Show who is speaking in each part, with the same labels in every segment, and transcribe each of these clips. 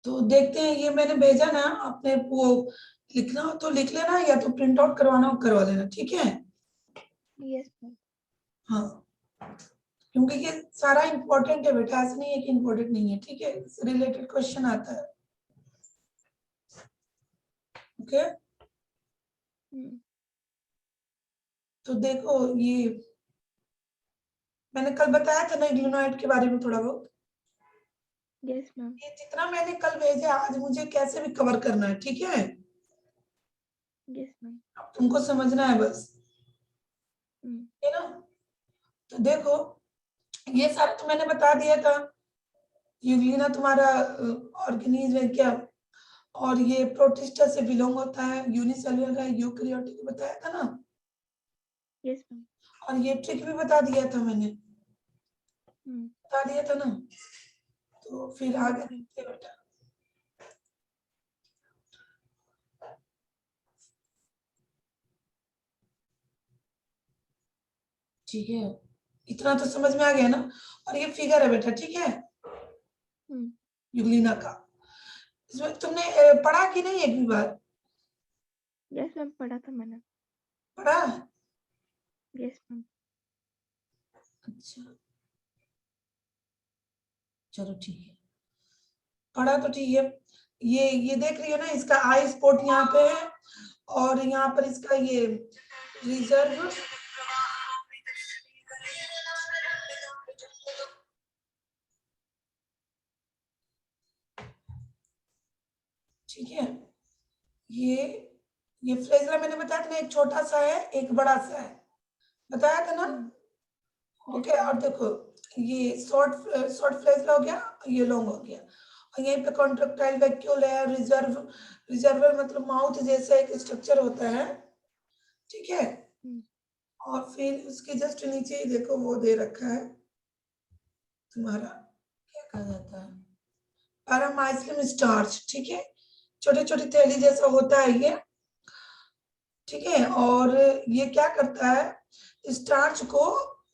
Speaker 1: तो देखते हैं, ये मैंने भेजा ना, आपने वो लिखना हो तो लिख लेना, या तो प्रिंट आउट करवाना हो करवा लेना, ठीक है?
Speaker 2: Yes ma'am.
Speaker 1: हाँ, क्योंकि ये सारा इम्पोर्टेंट है बेटा, ऐसा नहीं है कि इम्पोर्टेंट नहीं है, ठीक है? रिलेटेड क्वेश्चन आता है। ओके, तो देखो, ये मैंने कल बताया था ना ग्लूनोइड के बारे में थोड़ा बहुत।
Speaker 2: Yes ma'am.
Speaker 1: ये जितना मैंने कल भेजा आज मुझे कैसे भी कवर करना है, ठीक है?
Speaker 2: Yes ma'am.
Speaker 1: अब तुमको समझना है बस, है ना? तो देखो, ये सारा तो मैंने बता दिया था। यूग्लिना तुम्हारा ऑर्गेनिज्म है क्या, और ये प्रोटिस्टा से बिलोंग होता है, यूनिसेलुलर है, यूकैरियोटिक बताया था ना।
Speaker 2: Yes ma'am.
Speaker 1: और ये ट्रिक भी बता दिया था मैंने, बता दिया था ना। तो फिर आगे देखते हैं बेटा। ठीक है, इतना तो समझ में आ गया ना। और ये फिगर है बेटा, ठीक है, यूग्लिना का। इसमें तुमने पढ़ा कि नहीं एक भी बार?
Speaker 2: यस मैम, पढ़ा था मैंने।
Speaker 1: पढ़ा?
Speaker 2: Yes ma'am.
Speaker 1: अच्छा, चलो ठीक है, पढ़ा तो ठीक है। ये देख रही हो ना, इसका आई स्पॉट यहाँ पे है, और यहाँ पर इसका ये रिजर्व, ठीक है। ये फ्लेजला मैंने बताया था ना, एक छोटा सा है एक बड़ा सा है, बताया था ना। ओके, और देखो, ये शॉर्ट शॉर्ट फ्लेजला हो गया, ये लॉन्ग हो गया, और यहीं पे कॉन्ट्रेक्टाइल वैक्यूल है, रिजर्वर मतलब माउथ जैसा एक स्ट्रक्चर होता है, ठीक है। और फिर उसके जस्ट नीचे ही देखो वो दे रखा है तुम्हारा, क्या कहा जाता है, पैरामाइसियम स्टार्च, ठीक है। छोटे छोटे थैली जैसा होता है ये, ठीक है। और ये क्या करता है, स्टार्च को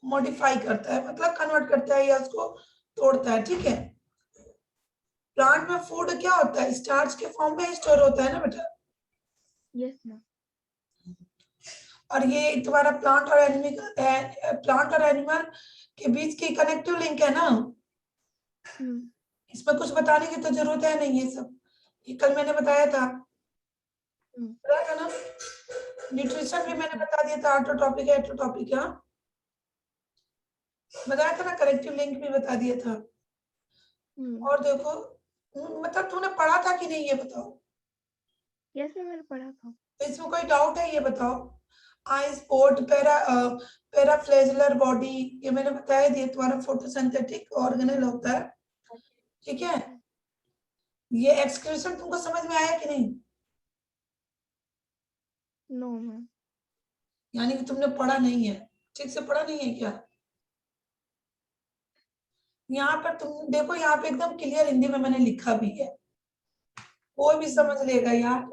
Speaker 1: मॉडिफाई करता है, मतलब कन्वर्ट करता है या उसको तोड़ता है, ठीक है। प्लांट में फूड क्या होता है, स्टार्च के फॉर्म में स्टोर होता है ना बेटा।
Speaker 2: Yes ma'am.
Speaker 1: और ये तुम्हारा प्लांट और एनिमल के बीच की कनेक्टिव लिंक है ना। इसमें कुछ बताने की तो जरूरत है नहीं, ये सब ये कल मैंने बताया था, बताया था ना। न्यूट्रिशन भी मैंने बता दिया था, ऑटोटॉपिक है एटोटॉपिक है, बताया था ना, कनेक्टिव लिंक भी बता दिया था। और देखो, मतलब तूने पढ़ा था कि नहीं ये बताओ?
Speaker 2: यस मैम, मैंने पढ़ा था।
Speaker 1: तो इसमें कोई डाउट है ये बताओ? आई स्पॉट, पैराफ्लेजुलर बॉडी, ये मैंने बताया दिया, तुम्हारा फोटोसिंथेटिक ऑर्गेनेल होता है, ठीक है। ये एक्सक्रीशन तुमको समझ में आया कि नहीं?
Speaker 2: No ma'am.
Speaker 1: यानी कि तुमने पढ़ा नहीं है, ठीक से पढ़ा नहीं है क्या? यहाँ पर तुम देखो, यहाँ पे एकदम क्लियर हिंदी में मैंने लिखा भी है, कोई भी समझ लेगा यार।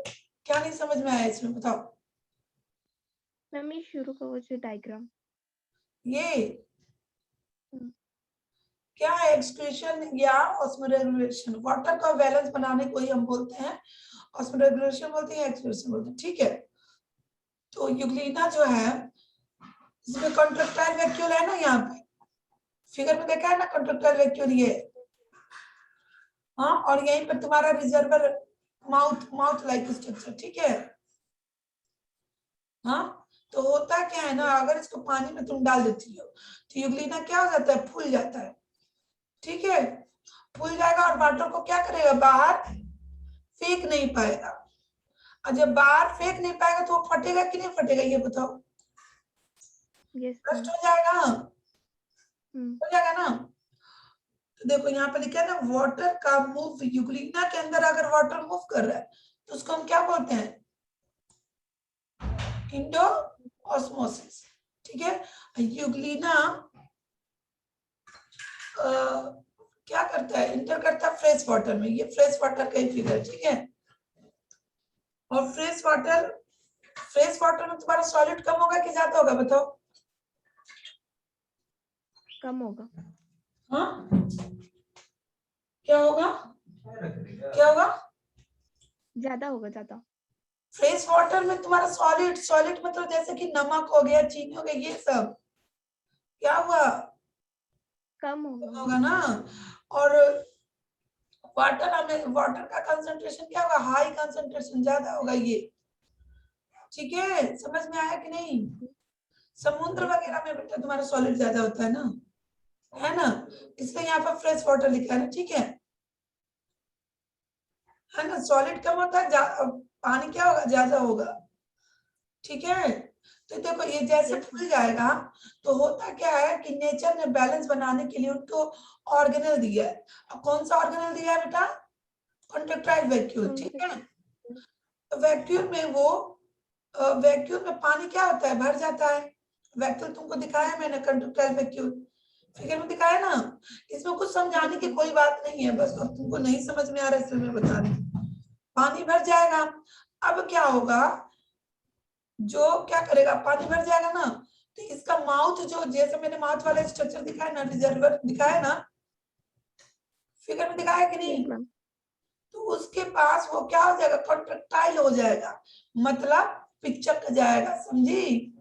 Speaker 1: क्या नहीं समझ में आया इसमें बताओ?
Speaker 2: मैम ये शुरू का वो जो डायग्राम,
Speaker 1: ये क्या है, एक्सक्रीशन या ऑस्मोरेगुलेशन, वाटर का बैलेंस बनाने को ही हम बोलते हैं ऑस्मोरेगुलेशन बोलते हैं, एक्सक्रीशन बोलते हैं, ठीक है। तो यूग्लिना जो है, इसमें कॉन्ट्रेक्टाइल वैक्यूल है ना, यहाँ पे फिगर में देखा है ना कॉन्ट्रेक्टाइल वैक्यूल ये, हाँ। और यहीं पर तुम्हारा रिजर्वर माउथ लाइक स्ट्रक्चर, ठीक है। हाँ, तो होता क्या है ना, अगर इसको पानी में तुम डाल देती हो तो यूग्लिना क्या हो जाता है, फूल जाता है, ठीक है। फूल जाएगा और वाटर को क्या करेगा, बाहर फेंक नहीं पाएगा। और जब बाहर फेंक नहीं पाएगा तो वो फटेगा कि नहीं फटेगा, ये बताओ? नष्ट हो जाएगा, हो जाएगा ना। तो देखो यहाँ पे लिखा है ना, वाटर का मूव, यूग्लिना के अंदर अगर वाटर मूव कर रहा है तो उसको हम क्या बोलते हैं, इंडो ऑस्मोसिस, ठीक है। यूग्लिना क्या करता है, इंटर करता है फ्रेश वाटर में, ये फ्रेश वाटर का ही फिगर, ठीक है। और फ्रेश वाटर में तुम्हारा सॉलिड कम होगा कि ज्यादा होगा बताओ?
Speaker 2: कम होगा।
Speaker 1: हाँ, क्या होगा, क्या होगा
Speaker 2: ज्यादा होगा ज्यादा।
Speaker 1: फ्रेश वाटर में तुम्हारा सॉलिड, सॉलिड मतलब जैसे कि नमक हो गया, चीनी हो गया, ये सब क्या हुआ,
Speaker 2: कम होगा।
Speaker 1: होगा ना। और वाटर हमें, वाटर का कंसंट्रेशन क्या होगा, हाई कंसंट्रेशन, ज्यादा होगा ये। ठीक है, समझ में आया कि नहीं। समुद्र
Speaker 2: Yes,
Speaker 1: वगैरह में बेटा तुम्हारा सॉलिड ज्यादा होता है ना, है ना, इसलिए यहाँ पर फ्रेश वाटर लिखा है ना। ठीक है ना, सॉलिड कम होता है, पानी क्या होगा, ज्यादा होगा। ठीक है, तो देखो ये जैसे
Speaker 2: Yes,
Speaker 1: फूल जाएगा, तो होता क्या है कि नेचर ने बैलेंस बनाने के लिए उनको ऑर्गेनल दिया है। अब कौन सा ऑर्गेनल दिया है बेटा, कॉन्ट्रेक्टाइल वैक्यूल। ठीक है, तो वैक्यूल में वो, वैक्यूल में पानी क्या होता है, भर जाता है। वैक्यूल तुमको दिखाया है मैंने, कंट्रेक्टाइल वैक्यूल फिगर में दिखाया ना। इसमें कुछ समझाने की कोई बात नहीं है, बस अब तुमको नहीं समझ में आ रहा है इसलिए मैं बता रही हूँ। पानी भर जाएगा, अब क्या होगा, जो क्या करेगा, पानी भर जाएगा ना, तो इसका माउथ, जो जैसे मैंने माउथ वाला स्ट्रक्चर दिखाया ना, रिजर्वर दिखाया ना, फिगर में दिखाया कि
Speaker 2: yes,
Speaker 1: नहीं,
Speaker 2: ma'am.
Speaker 1: तो उसके पास वो क्या हो जाएगा, कॉन्ट्रेक्टाइल हो जाएगा, मतलब पिचक जाएगा, समझी,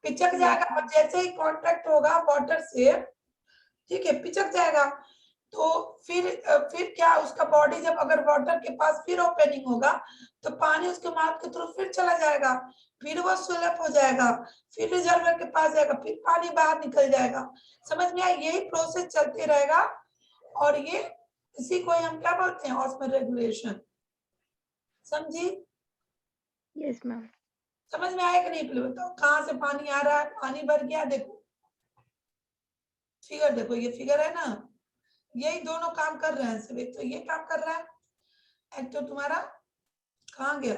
Speaker 1: पिचक
Speaker 2: Yes,
Speaker 1: जाएगा। और
Speaker 2: ma'am.
Speaker 1: जैसे ही कॉन्ट्रैक्ट होगा वाटर से, ठीक है, पिचक जाएगा, तो फिर क्या, उसका बॉडी जब अगर वाटर के पास फिर ओपनिंग होगा, तो पानी उसके माउथ के थ्रू फिर चला जाएगा, फिर वो सुलभ हो जाएगा, फिर रिजर्वर के पास जाएगा, फिर पानी बाहर निकल जाएगा। समझ में आया, यही प्रोसेस चलते रहेगा। और ये इसी को हम क्या बोलते हैं, ऑस्मोल रेगुलेशन। समझी,
Speaker 2: Yes, ma'am.
Speaker 1: समझ में आया कि नहीं, पहले बताओ कहाँ से पानी आ रहा है, पानी भर गया, देखो फिगर, देखो ये फिगर है ना, यही दोनों काम कर रहे हैं सब। एक तो ये काम कर रहा है, एक तो तुम्हारा कहाँ गया,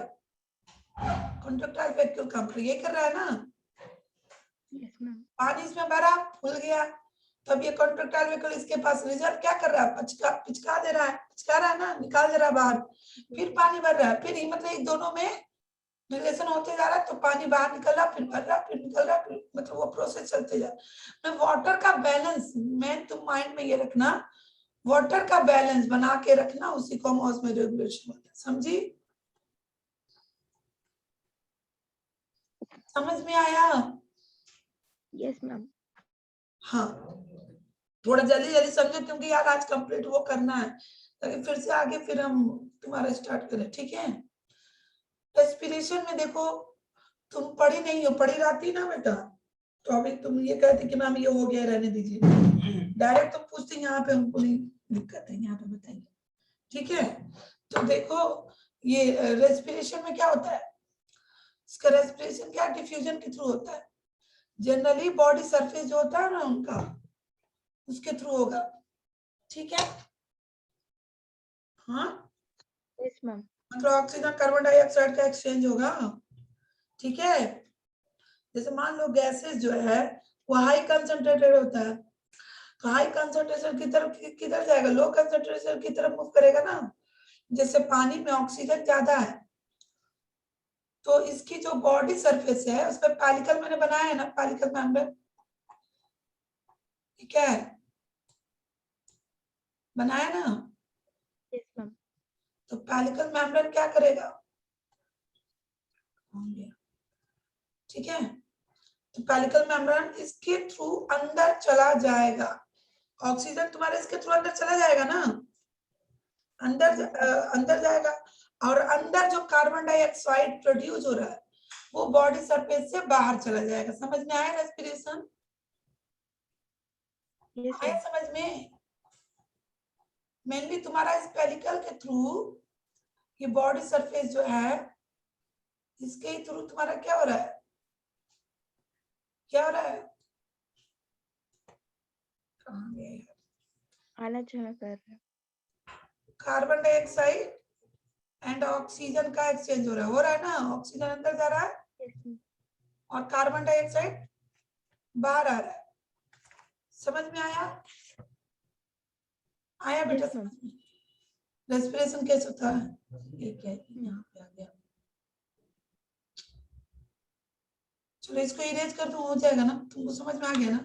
Speaker 1: कॉन्ट्रेक्टाइल वैक्यूल काम कर, ये कर रहा है ना।
Speaker 2: Yes, ma'am.
Speaker 1: पानी इसमें भरा, फूल गया, तब ये कॉन्ट्रेक्टाइल वैक्यूल इसके पास रिजर्व क्या कर रहा है, पिचका दे रहा है, पिचका रहा है ना, निकाल दे रहा है बाहर, फिर पानी भर रहा है, फिर मतलब इन दोनों में रिलेशन होते जा रहा है, तो पानी बाहर निकल रहा, फिर भर रहा, फिर निकल रहा, फिर मतलब वो प्रोसेस चलते जा रहा है। वाटर का बैलेंस, मैं तुम माइंड में ये रखना, वाटर का बैलेंस बना के रखना, उसी को हम ऑस्मोल रेगुलेशन बोलते हैं। समझी, समझ में आया।
Speaker 2: Yes, ma'am.
Speaker 1: हाँ, थोड़ा जल्दी जल्दी समझो, क्योंकि यार आज कंप्लीट वो करना है, ताकि फिर से आगे फिर हम तुम्हारा स्टार्ट करें। ठीक है, रेस्पिरेशन में देखो, तुम पढ़ी नहीं हो, पढ़ी रहती ना बेटा, तो अभी तुम ये कहते कि मैम ये हो गया, रहने दीजिए, डायरेक्ट तुम पूछते, यहाँ पे हमको नहीं दिक्कत है, यहाँ पे बताइए। ठीक है, तो देखो ये रेस्पिरेशन में क्या होता है, इसका रेस्पिरेशन क्या डिफ्यूजन के थ्रू होता है। जनरली बॉडी सरफेस जो होता है ना उनका, उसके थ्रू होगा। ठीक है, हाँ,
Speaker 2: Yes, ma'am.
Speaker 1: मतलब ऑक्सीजन कार्बन डाइऑक्साइड का एक्सचेंज होगा। ठीक है, जैसे मान लो गैसेस जो है वो हाई कंसंट्रेटेड होता है, तो हाई कंसंट्रेशन की तरफ किधर जाएगा, लो कंसंट्रेशन की तरफ मूव करेगा ना। जैसे पानी में ऑक्सीजन ज्यादा है, तो इसकी जो बॉडी सरफेस है उस पर पैलिकल मैंने बनाया है ना, पैलिकल मेम्ब्रेन, क्या है, बनाया ना।
Speaker 2: Yes, ma'am.
Speaker 1: तो पैलिकल मेम्ब्रेन क्या करेगा, ठीक है, तो पैलिकल मेम्ब्रेन इसके थ्रू अंदर चला जाएगा, ऑक्सीजन तुम्हारे इसके थ्रू अंदर चला जाएगा ना, अंदर जाएगा, और अंदर जो कार्बन डाइऑक्साइड प्रोड्यूस हो रहा है वो बॉडी सरफेस से बाहर चला जाएगा। समझ में आया रेस्पिरेशन,
Speaker 2: Yes,
Speaker 1: आया
Speaker 2: ma'am.
Speaker 1: समझ में। मेनली तुम्हारा इस पेलिकल के थ्रू, ये बॉडी सरफेस जो है इसके ही थ्रू तुम्हारा क्या हो रहा है, क्या हो रहा है, कहाँ गए,
Speaker 2: आना जाना कर रहा है।
Speaker 1: कार्बन डाइऑक्साइड एंड ऑक्सीजन का एक्सचेंज हो रहा है ना, ऑक्सीजन अंदर जा रहा है
Speaker 2: Yes, ma'am.
Speaker 1: और कार्बन डाइऑक्साइड बाहर आ रहा है। समझ में आया, आया बेटा
Speaker 2: Yes, ma'am.
Speaker 1: समझ में। रेस्पिरेशन कैसे होता है, ये क्या है, यहाँ पे आ गया, चलो इसको इरेज कर दूं, हो जाएगा ना, तुमको समझ में आ गया ना।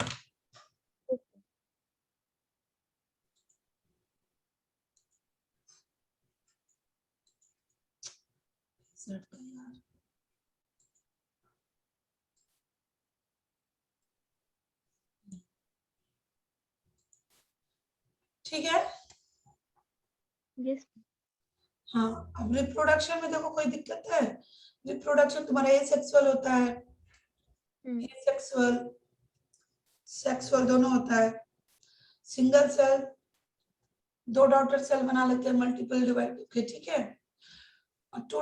Speaker 1: सेट का यार, ठीक है।
Speaker 2: यस।
Speaker 1: हाँ, अब रिप्रोडक्शन में देखो कोई दिक्कत है? रिप्रोडक्शन तुम्हारा एसेक्सुअल होता है, एसेक्सुअल सेक्सुअल दोनों होता है। सिंगल सेल, 2 डॉटर सेल बना लेते हैं मल्टीपल डिवाइड करके, ठीक है। और टू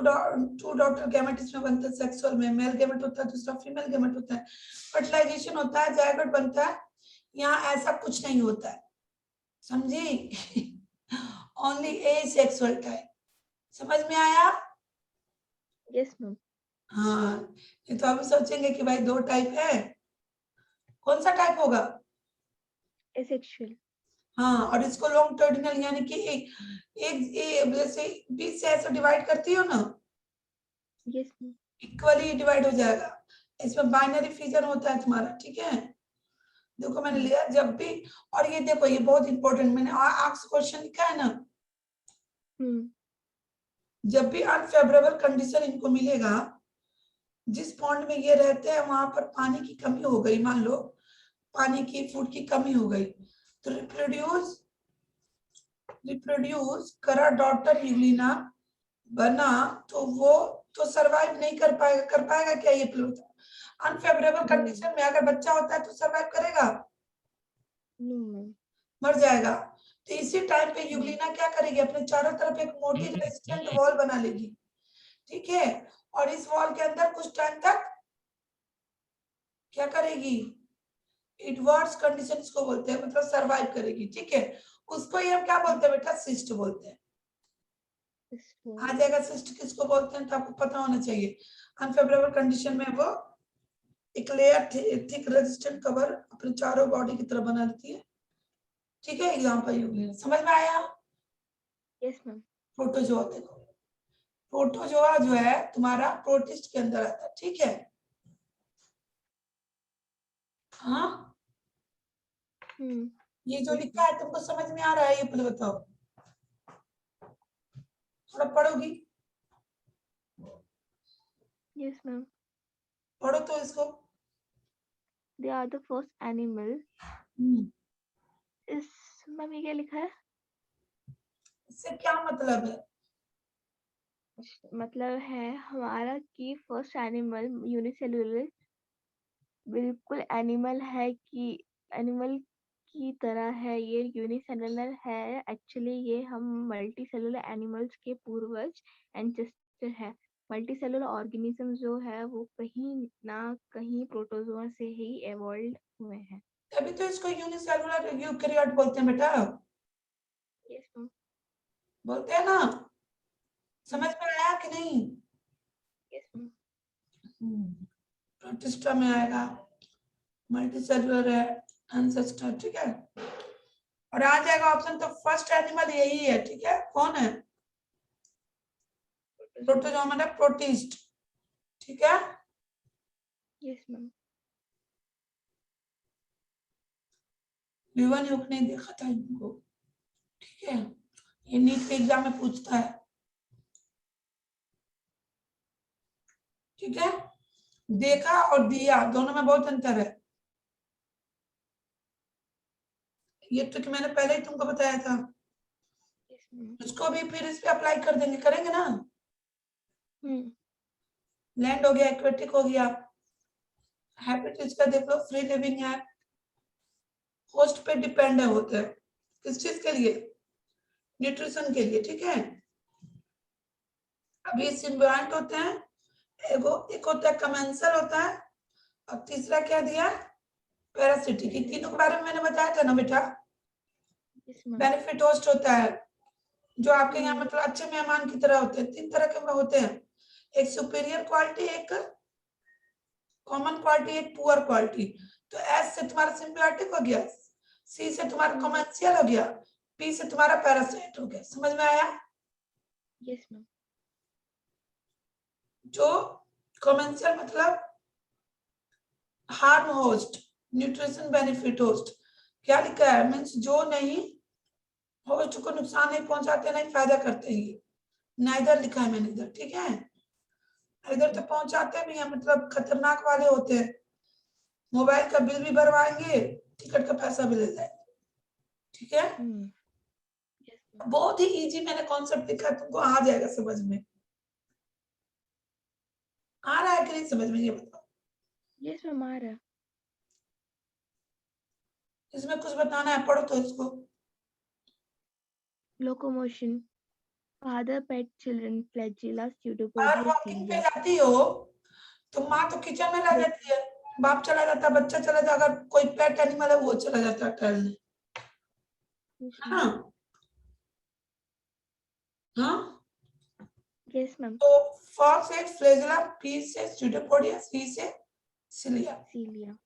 Speaker 1: डॉटर गैमेट इसमें बनते हैं सेक्सुअल में, मेल गैमेट होता है, दूसरा फीमेल गैमेट होता है। फर्टिलाइजेशन होता है, जायगोट बनता है। यहाँ ऐसा कुछ नहीं होता है, समझी? ओनली एसेक्सुअल टाइप, समझ में आया?
Speaker 2: Yes ma'am.
Speaker 1: हाँ, ये तो अभी सोचेंगे कि भाई 2 टाइप है, कौन सा टाइप होगा?
Speaker 2: एसेक्सुअल।
Speaker 1: हाँ, और इसको लॉन्गिट्यूडिनल यानी कि एक जैसे 20 से ऐसे डिवाइड करती हो ना,
Speaker 2: यस मैम।
Speaker 1: इक्वली डिवाइड हो जाएगा। इसमें बाइनरी फिजन होता है तुम्हारा, ठीक है। देखो मैंने लिया जब भी, और ये देखो ये बहुत इंपॉर्टेंट, मैंने आस्क क्वेश्चन लिखा है ना, जब भी अनफेवरेबल कंडीशन इनको मिलेगा, जिस पॉइंट में ये रहते हैं वहां पर पानी की कमी हो गई, मान लो पानी की फूड की कमी हो गई, तो रिप्रोड्यूस करा डॉटर यूलिना बना, तो वो तो सरवाइव नहीं कर पाएगा। कर पाएगा क्या ये प्लूटा? अनफेवरेबल कंडीशन में अगर बच्चा होता है तो सरवाइव करेगा? मर जाएगा। तो इसी टाइम पे यूग्लिना क्या करेगी, अपने चारों तरफ एक मोटी रेजिस्टेंट वॉल बना लेगी, ठीक है। और इस वॉल के अंदर कुछ टाइम तक क्या करेगी, एडवर्स कंडीशन को बोलते हैं, मतलब सरवाइव करेगी, ठीक है। उसको ही हम क्या बोलते हैं बेटा, सिस्ट बोलते हैं। आ जाएगा सिस्ट किसको बोलते हैं, तो आपको पता होना चाहिए। अनफेवरेबल कंडीशन में वो एक लेयर थिक रेजिस्टेंट कवर अपने चारों बॉडी की तरह बना लेती है, ठीक है। एग्जांपल यूग्लिना, समझ में आया?
Speaker 2: Yes ma'am.
Speaker 1: प्रोटोजोआ देखो, प्रोटोजोआ जो है तुम्हारा प्रोटिस्ट के अंदर आता है, ठीक है। हाँ, ये जो लिखा है तुमको समझ में आ रहा है? ये पहले बताओ, थोड़ा पढ़ोगी?
Speaker 2: Yes ma'am.
Speaker 1: पढ़ो तो इसको।
Speaker 2: They are the first animal. इस मैम ये क्या लिखा है?
Speaker 1: इससे क्या मतलब है?
Speaker 2: मतलब है हमारा कि फर्स्ट एनिमल यूनिसेलुलर बिल्कुल एनिमल है कि एनिमल की तरह है, ये यूनिसेलुलर है। एक्चुअली ये हम मल्टीसेलुलर एनिमल्स के पूर्वज एंसेस्टर है। मल्टीसेलुलर ऑर्गेनिज्म जो है वो कहीं ना कहीं प्रोटोजोआ से ही एवॉल्व हुए हैं।
Speaker 1: तभी तो इसको यूनिसेलुलर यूकैरियोट बोलते हैं बेटा,
Speaker 2: यस मैम।
Speaker 1: बोलते हैं ना। समझ में आया कि नहीं?
Speaker 2: Yes ma'am.
Speaker 1: प्रोटिस्टा में आएगा, मल्टीसेलुलर है, एंसेस्टर, ठीक है। और आ जाएगा ऑप्शन, तो फर्स्ट एनिमल यही है, ठीक है। कौन है? प्रोटोजोआ मतलब प्रोटिस्ट, ठीक है।
Speaker 2: Yes ma'am.
Speaker 1: विवन युग ने देखा था इनको, ठीक है। ये नीट के एग्जाम में पूछता है, ठीक है। देखा और दिया दोनों में बहुत अंतर है। ये ट्रिक मैंने पहले ही तुमको बताया था।
Speaker 2: Yes ma'am.
Speaker 1: इसको भी फिर इस पे अप्लाई कर देंगे, करेंगे ना। लैंड हो गया, एक्वेटिक हो गया, हैबिटेट का देख लो, फ्री लिविंग है, होस्ट पे डिपेंड है, होते हैं किस चीज के लिए, न्यूट्रिशन के लिए, ठीक है। अभी सिम्बियोंट होते हैं, एक होता है कमेंसल होता है, और तीसरा क्या दिया, पैरासिटिक। इन तीनों के बारे में मैंने बताया था ना बेटा। बेनिफिट होस्ट होता है जो आपके यहाँ मतलब अच्छे मेहमान की तरह होते हैं। 3 तरह के होते हैं, एक सुपीरियर क्वालिटी, एक कॉमन क्वालिटी, एक पुअर क्वालिटी। तो एस से तुम्हारा सिम्बियोटिक हो गया, सी से तुम्हारा कॉमर्शियल हो गया, पी से तुम्हारा पैरासाइट हो गया। समझ में आया?
Speaker 2: Yes ma'am.
Speaker 1: जो कॉमर्शियल मतलब harm host, nutrition benefit host, क्या लिखा है, मीन्स जो नहीं होस्ट को नुकसान नहीं पहुंचाते, नहीं फायदा करते, ही नाइदर लिखा है मैंने इधर, ठीक है। इधर तो पहुंचाते भी हैं, मतलब खतरनाक वाले होते हैं, मोबाइल का बिल भी भरवाएंगे, टिकट का पैसा भी ले जाएंगे, ठीक है।
Speaker 2: yes ma'am.
Speaker 1: बहुत ही इजी मैंने कॉन्सेप्ट लिखा है, तुमको आ जाएगा समझ में, आ रहा है कि नहीं समझ में, ये बताओ।
Speaker 2: yes ma'am, आ रहा है.
Speaker 1: इसमें कुछ बताना है, पढ़ो तो इसको।
Speaker 2: Locomotion. Father, pet, children, flagella,
Speaker 1: अगर
Speaker 2: pseudopodia,
Speaker 1: वॉकिंग पे
Speaker 2: cilia.
Speaker 1: जाती हो तो माँ तो किचन में रह
Speaker 2: Yes,
Speaker 1: जाती है, बाप चला जाता है, बच्चा चला जाता, अगर कोई पेट एनिमल है वो चला जाता है टहलने,
Speaker 2: yes
Speaker 1: है
Speaker 2: ma'am.
Speaker 1: ना। हाँ,
Speaker 2: Yes ma'am.
Speaker 1: तो फॉर से फ्लेजेला, पी से स्यूडोपोडिया, सी से सिलिया।
Speaker 2: Cilia.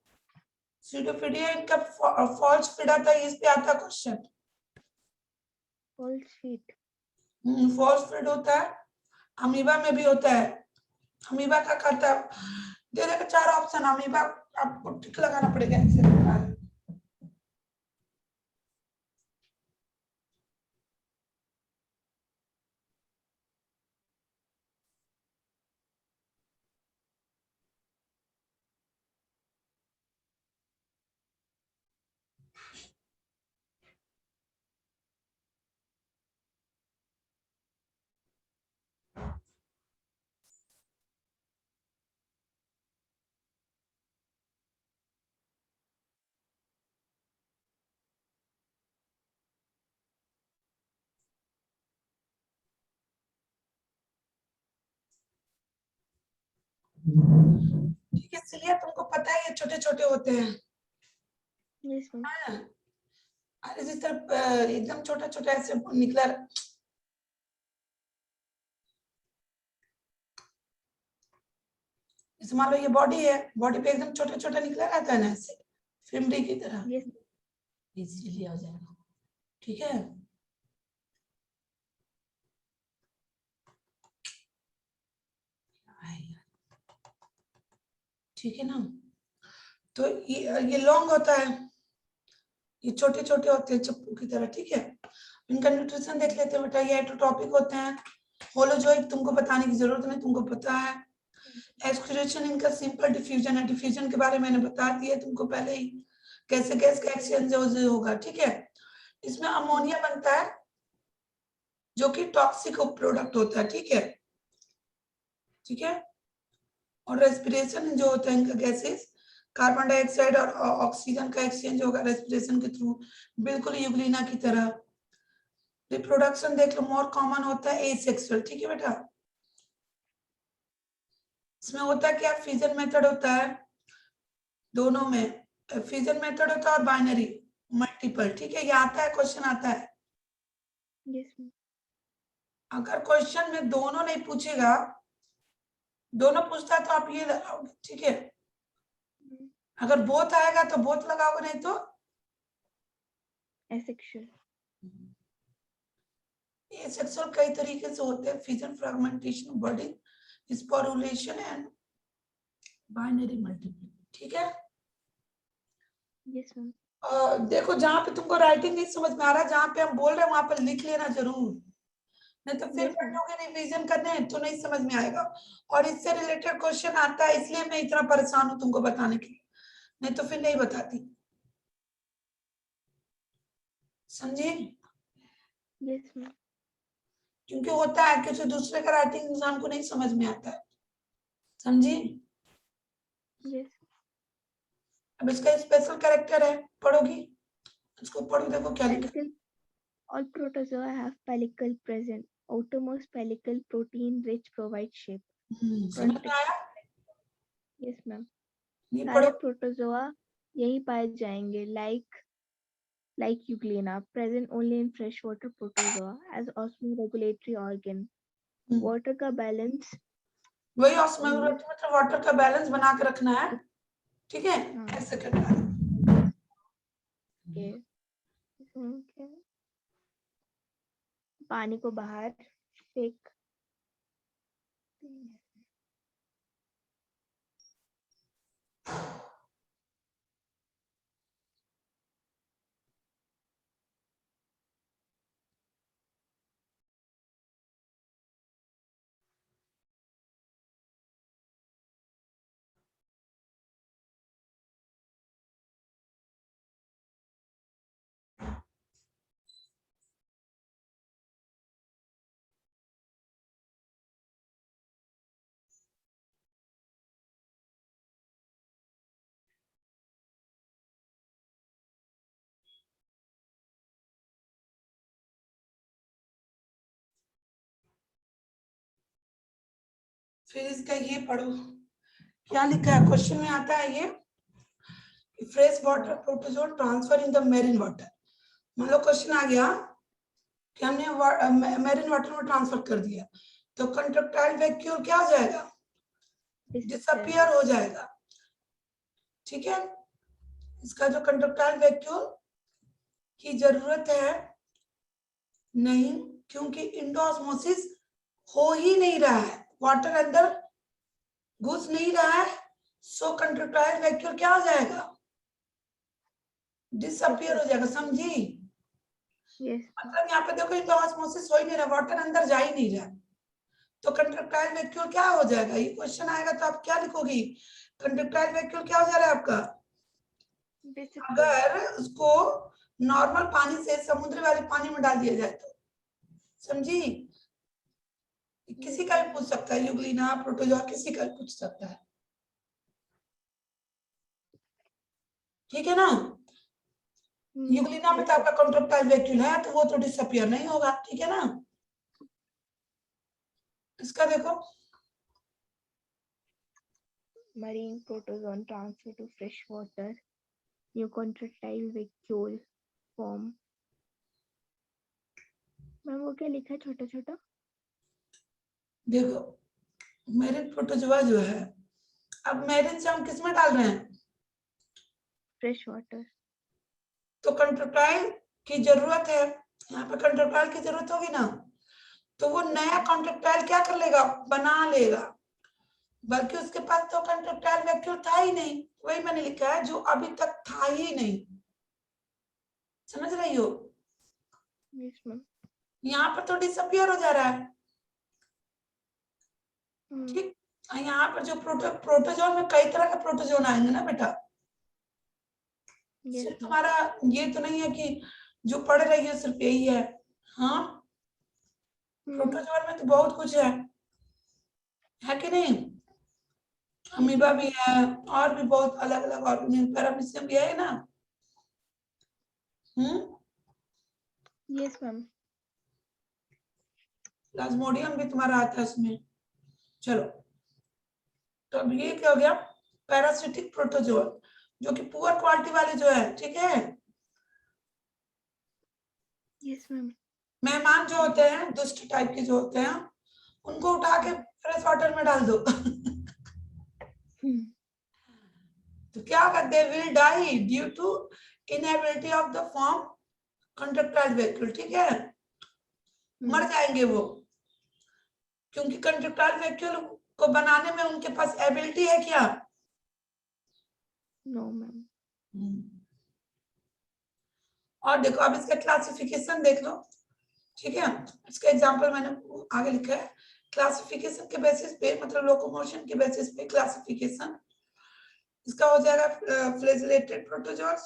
Speaker 1: स्यूडोपोडिया इनका फॉल्स फिट आता है, इस पे आता है question.
Speaker 2: False feet.
Speaker 1: False feet होता है, अमीबा में भी होता है। अमीबा का करता है, दे देगा 4 ऑप्शन, अमीबा आपको टिक लगाना पड़ेगा ऐसे होता है। ठीक है, सिलिया तुमको पता है ये छोटे छोटे होते हैं।
Speaker 2: Yes ma'am.
Speaker 1: हाँ, अरे जिस तरह एकदम छोटा छोटा ऐसे निकला, जैसे मान लो ये बॉडी है, बॉडी पे एकदम छोटा छोटा निकला रहता है ना ऐसे, फिमरी की तरह,
Speaker 2: Yes.
Speaker 1: इजीली आ जाएगा, ठीक है। ठीक है ना, तो ये लॉन्ग होता है, ये छोटे छोटे होते हैं चप्पू की तरह, ठीक है। इनका न्यूट्रिशन देख लेते हैं बेटा, ये एटोटॉपिक होते हैं, होलोजोइक तुमको बताने की जरूरत नहीं, तुमको पता है। एक्सक्रीशन इनका सिंपल डिफ्यूजन है, डिफ्यूजन के बारे में मैंने बता दिया तुमको पहले ही, कैसे गैस का एक्सचेंज होगा, ठीक है। इसमें अमोनिया बनता है जो कि टॉक्सिक प्रोडक्ट होता है, ठीक है, ठीक है। और रेस्पिरेशन जो होता है इनका गैसेस, कार्बन डाइऑक्साइड और ऑक्सीजन का एक्सचेंज होगा रेस्पिरेशन के थ्रू, बिल्कुल यूग्लिना की तरह। रिप्रोडक्शन देख लो, मोर कॉमन होता है एसेक्सुअल, ठीक है बेटा। इसमें होता है क्या, फ्यूजन मेथड होता है, दोनों में फ्यूजन मेथड होता है और बाइनरी मल्टीपल, ठीक है, ये आता है, क्वेश्चन आता है।
Speaker 2: Yes ma'am.
Speaker 1: अगर क्वेश्चन में दोनों नहीं पूछेगा, दोनों पूछता है तो आप ये लगाओगे, ठीक है। अगर बोथ आएगा तो बोथ लगाओगे, नहीं तो
Speaker 2: Asexual.
Speaker 1: एसेक्सुअल कई तरीके से होते हैं, fission, fragmentation, budding, sporulation and binary multiple, ठीक है।
Speaker 2: Yes ma'am.
Speaker 1: देखो जहां पे तुमको राइटिंग नहीं समझ में आ रहा, जहां पे हम बोल रहे हैं वहां पर लिख लेना जरूर, नहीं तो फिर
Speaker 2: Yes ma'am.
Speaker 1: बैठोगे रिवीजन करने तो नहीं समझ में आएगा। और इससे रिलेटेड क्वेश्चन आता है, इसलिए मैं इतना परेशान हूं तुमको बताने के लिए, नहीं तो फिर नहीं बताती, समझी।
Speaker 2: Yes ma'am.
Speaker 1: क्योंकि होता है किसी दूसरे का राइटिंग इंसान को नहीं समझ में आता है, समझी।
Speaker 2: Yes.
Speaker 1: अब इसका स्पेशल कैरेक्टर है, पढ़ोगी, इसको पढ़ो, देखो क्या लिखा
Speaker 2: Pellicle. All protozoa have pellicle present. Outermost pellicle protein rich provides shape.
Speaker 1: है। समझ में आया,
Speaker 2: Yes ma'am.
Speaker 1: ये
Speaker 2: सारे
Speaker 1: पढ़ो।
Speaker 2: प्रोटोजोआ यही पाए जाएंगे, like Euglena, present only in freshwater protozoa as osmoregulatory organ. Water का balance.
Speaker 1: वही ऑस्मोलॉजी मतलब वाटर का बैलेंस बना के रखना है, ठीक है,
Speaker 2: हाँ.
Speaker 1: ऐसे करना है।
Speaker 2: Okay. Okay. पानी को बाहर फेंक
Speaker 1: फिर इसका ये पढ़ो, क्या लिखा है क्वेश्चन में आता है ये, fresh water protozoan transfer in the marine water. मान लो क्वेश्चन आ गया कि हमने मेरीन वाटर में ट्रांसफर कर दिया, तो कंट्रक्टाइल वैक्यूल क्या हो जाएगा, डिसअपियर हो जाएगा। ठीक है, इसका जो कंट्रक्टाइल वैक्यूल की जरूरत है नहीं, क्योंकि इंडोऑस्मोसिस हो ही नहीं रहा है, वाटर अंदर घुस नहीं रहा है, सो कंट्रक्टाइल वैक्यूल क्या हो जाएगा, डिसअपियर हो जाएगा। समझी? मतलब यहाँ पे देखो इंडोऑस्मोसिस हो ही नहीं रहा, वाटर अंदर जा ही नहीं रहा, तो कंट्रक्टाइल वैक्यूल क्या हो जाएगा। ये क्वेश्चन आएगा तो आप क्या लिखोगी, कंट्रक्टाइल वैक्यूल क्या हो जा रहा है आपका, अगर उसको नॉर्मल पानी से समुद्र वाले पानी में डाल दिया जाए तो। समझी? किसी का भी पूछ सकता है, यूग्लिना प्रोटोजोआ किसी का भी पूछ सकता है। ठीक है ना? यूग्लिना में तो आपका कंट्रक्टाइल वैक्यूल है, तो वो तो डिसअपियर नहीं होगा। ठीक है ना? इसका देखो,
Speaker 2: marine protozoan transfer to fresh water, new contractile vacuole form। Ma'am वो क्या लिखा है छोटा छोटा?
Speaker 1: देखो मेरिन प्रोटोजोआ जो है, अब मेरिन से हम किस में डाल रहे हैं,
Speaker 2: फ्रेश वाटर।
Speaker 1: तो कंट्रक्टाइल की जरूरत है, यहाँ पे कंट्रक्टाइल की जरूरत होगी ना, तो वो नया कंट्रक्टाइल क्या कर लेगा, बना लेगा, बल्कि उसके पास तो कंट्रक्टाइल वैक्यूल था ही नहीं, वही मैंने लिखा है जो अभी तक था ही नहीं। समझ रही हो?
Speaker 2: Yes ma'am.
Speaker 1: यहाँ पर तो डिसअपियर हो जा रहा है। ठीक, यहाँ पर जो प्रोटोजोन में कई तरह के प्रोटोजोन आएंगे ना बेटा, सिर्फ तुम्हारा ये तो नहीं है कि जो पढ़ रही है सिर्फ यही है। हाँ, प्रोटोजोन में तो बहुत कुछ है कि नहीं, अमीबा भी है और भी बहुत अलग अलग ऑर्गेनिज्म, पैरामीशियम भी है ना।
Speaker 2: Yes ma'am.
Speaker 1: प्लाज्मोडियम भी तुम्हारा आता है इसमें। चलो, तो अब ये क्या हो गया, पैरासिटिक प्रोटोजोआ, जो कि पुअर क्वालिटी वाले जो है। ठीक है,
Speaker 2: यस मैम।
Speaker 1: मेहमान जो होते हैं, दुष्ट टाइप के जो होते हैं, उनको उठा के फ्रेश वाटर में डाल दो तो क्या करते हैं, will die due to inability of the form contractile vacuole. ठीक है, मर जाएंगे वो, क्योंकि कंट्रक्टाइल वैक्यूल को बनाने में उनके पास एबिलिटी है क्या,
Speaker 2: नो मैम।
Speaker 1: और देखो अब इसका क्लासिफिकेशन देख लो। ठीक है, इसका एग्जांपल मैंने आगे लिखा है, क्लासिफिकेशन के बेसिस पे, मतलब लोकोमोशन के बेसिस पे क्लासिफिकेशन इसका हो जाएगा, flagellated protozoan,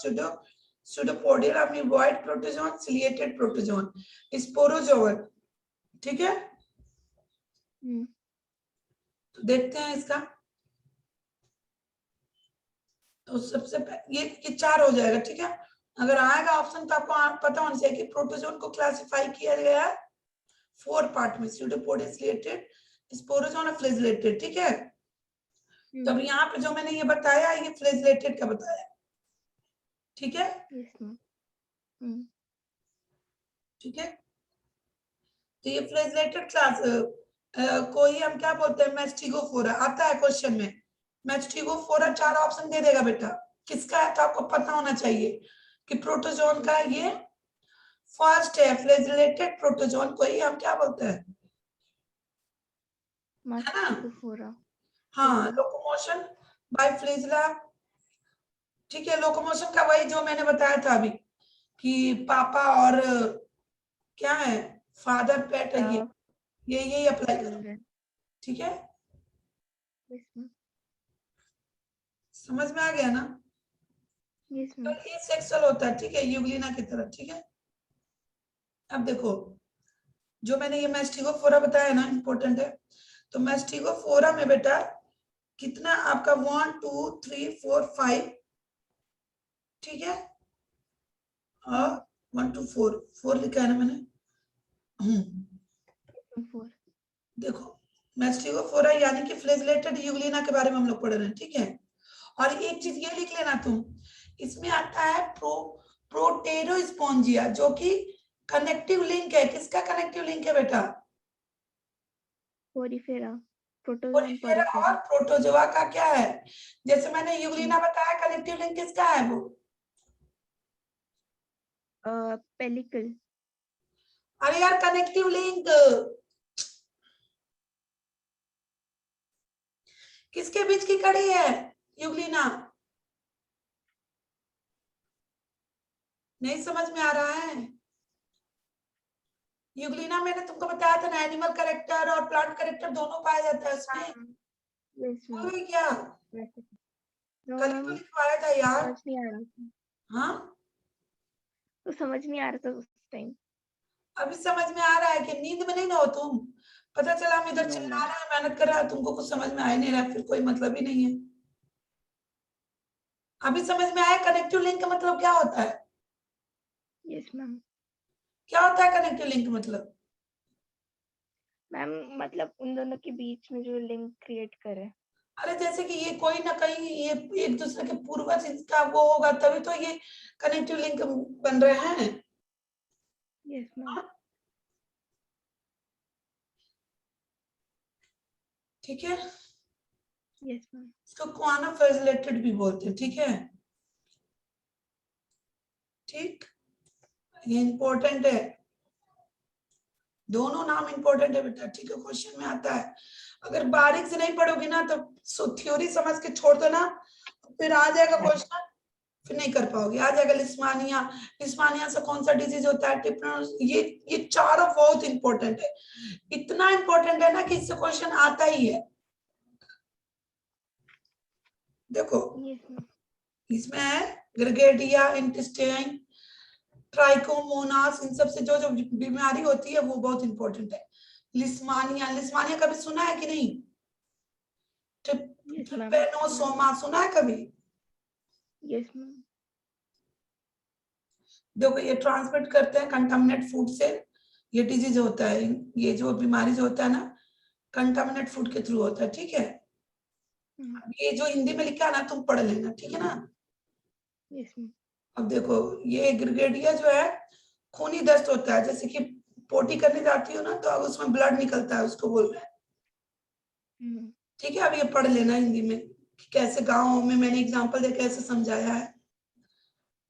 Speaker 1: pseudopodial amoeboid protozoan, ciliated protozoan, sporozoan. ठीक है, तो देखते हैं इसका, तो सबसे ये चार हो जाएगा। ठीक है, अगर आएगा ऑप्शन तो आपको पता होना चाहिए कि प्रोटोजोन को क्लासिफाई किया गया है 4 पार्ट में, स्यूडोपोडियल, सिलिएटेड, स्पोरोजोन और फ्लैजेलेटेड। ठीक है, तब यहाँ पे जो मैंने ये बताया, ये फ्लैजेलेटेड का बताया। ठीक है, ठीक है, तो ये फ्लैजेलेटेड क्लास को ही हम क्या बोलते हैं, मैस्टिगोफोरा। आता है क्वेश्चन में, मैस्टिगोफोरा 4 ऑप्शन दे देगा बेटा, किसका है तो आपको पता होना चाहिए कि प्रोटोजोन का ये फर्स्ट है, फ्लैजेलेटेड प्रोटोजोन को ही हम क्या बोलते हैं, है ना। हाँ, लोकोमोशन बाय फ्लैजेला। ठीक है, लोकोमोशन का वही जो मैंने बताया था अभी, कि पापा और क्या है, फादर पेट है, ये यही अप्लाई करो। ठीक है, समझ में आ गया ना। तो ये सेक्सुअल होता है। ठीक है, यूग्लिना की तरह। ठीक है, अब देखो जो मैंने ये मैस्टिगोफोरा बताया ना, इंपॉर्टेंट है, तो मैस्टिगोफोरा में बेटा कितना आपका 1 2 3 4 5, ठीक है, और 1 2 4 लिखा है ना मैंने। देखो मैस्टिगोफोरा यानी कि फ्लैजेलेटेड यूग्लिना के बारे में हम लोग पढ़ रहे हैं, ठीक है। और एक चीज ये लिख लेना तुम, इसमें आता है प्रोटेरोस्पोंजिया, जो कि कनेक्टिव लिंक है। किसका कनेक्टिव लिंक है बेटा?
Speaker 2: पोरिफेरा, प्रोटोजोआ एंड
Speaker 1: पोरिफेरा और
Speaker 2: पोरिफेरा।
Speaker 1: प्रोटोजोआ का क्या है? जैसे मैंने यूग्लिना बताया, कनेक्टिव लिंक किसका है वो?
Speaker 2: पेलिकल।
Speaker 1: अरे यार, कनेक्टिव लिंक किसके बीच की कड़ी है? यूग्लिना। नहीं समझ में आ रहा है? यूग्लिना मैंने तुमको बताया था ना, एनिमल करेक्टर और प्लांट करेक्टर दोनों पाया जाता है उसमें।
Speaker 2: यस
Speaker 1: भूल
Speaker 2: मैम।
Speaker 1: गई क्या?
Speaker 2: नो
Speaker 1: कल ही
Speaker 2: मैम,
Speaker 1: तो लिखवाया था यार।
Speaker 2: समझ नहीं आ रहा था,
Speaker 1: हाँ,
Speaker 2: तो समझ नहीं आ रहा था उस टाइम।
Speaker 1: अभी समझ में आ रहा है कि नींद में नहीं ना हो तुम? पता चला हम इधर
Speaker 2: नो
Speaker 1: चिल्ला
Speaker 2: मैम।
Speaker 1: रहे हैं, मेहनत कर रहा है, तुमको कुछ समझ में आ ही नहीं रहा, फिर कोई मतलब ही नहीं है। अभी समझ में आया कनेक्टिव लिंक का मतलब क्या होता है?
Speaker 2: Yes ma'am.
Speaker 1: क्या होता है कनेक्टिव लिंक मतलब?
Speaker 2: मैम मतलब उन दोनों के बीच में जो लिंक क्रिएट करे।
Speaker 1: अरे जैसे कि ये कोई ना कहीं ये एक दूसरे के पूर्वज इसका वो होगा, तभी तो ये कनेक्टिव लिंक बन रहे हैं।
Speaker 2: Yes ma'am.
Speaker 1: हाँ, ठीक है।
Speaker 2: Yes ma'am.
Speaker 1: इसको क्वाना फ्लैजेलेटेड भी बोलते हैं, ठीक है। ठीक, ये इंपॉर्टेंट है, दोनों नाम इंपॉर्टेंट है बेटा, ठीक है, क्वेश्चन में आता है। अगर बारीक से नहीं पढ़ोगी ना तो थ्योरी समझ के छोड़ दो ना, फिर आ जाएगा क्वेश्चन, फिर नहीं कर पाओगे। आ जाएगा लिस्मानिया, लिस्मानिया से कौन सा डिजीज होता है, टिप्नोस, ये चारों बहुत इंपॉर्टेंट है। इतना इंपॉर्टेंट है ना कि इससे क्वेश्चन आता ही है। देखो
Speaker 2: यस मैम।
Speaker 1: इसमें है ग्रेगेडिया, इंटेस्टाइन, ट्राइकोमोनास, इन सब से जो जो बीमारी होती है वो बहुत इंपॉर्टेंट है। लिस्मानिया, लिस्मानिया कभी सुना है कि नहीं?
Speaker 2: Yes ma'am.
Speaker 1: ट्रिपेनोसोमा सुना है कभी?
Speaker 2: Yes ma'am.
Speaker 1: देखो ये ट्रांसमिट करते हैं कंटामिनेट फूड से, ये डिजीज होता है, ये जो बीमारी जो होता है ना, कंटामिनेट फूड के थ्रू होता है, ठीक है। ये जो हिंदी में लिखा है ना तुम पढ़ लेना, ठीक है ना।
Speaker 2: Yes ma'am.
Speaker 1: अब देखो ये ग्रिगेडिया जो है, खूनी दस्त होता है, जैसे कि पोटी करने जाती हो ना तो अब उसमें ब्लड निकलता है, उसको बोल रहे हैं, ठीक है। अब ये पढ़ लेना हिंदी में कि कैसे गाँव में मैंने एग्जाम्पल दे कैसे समझाया है।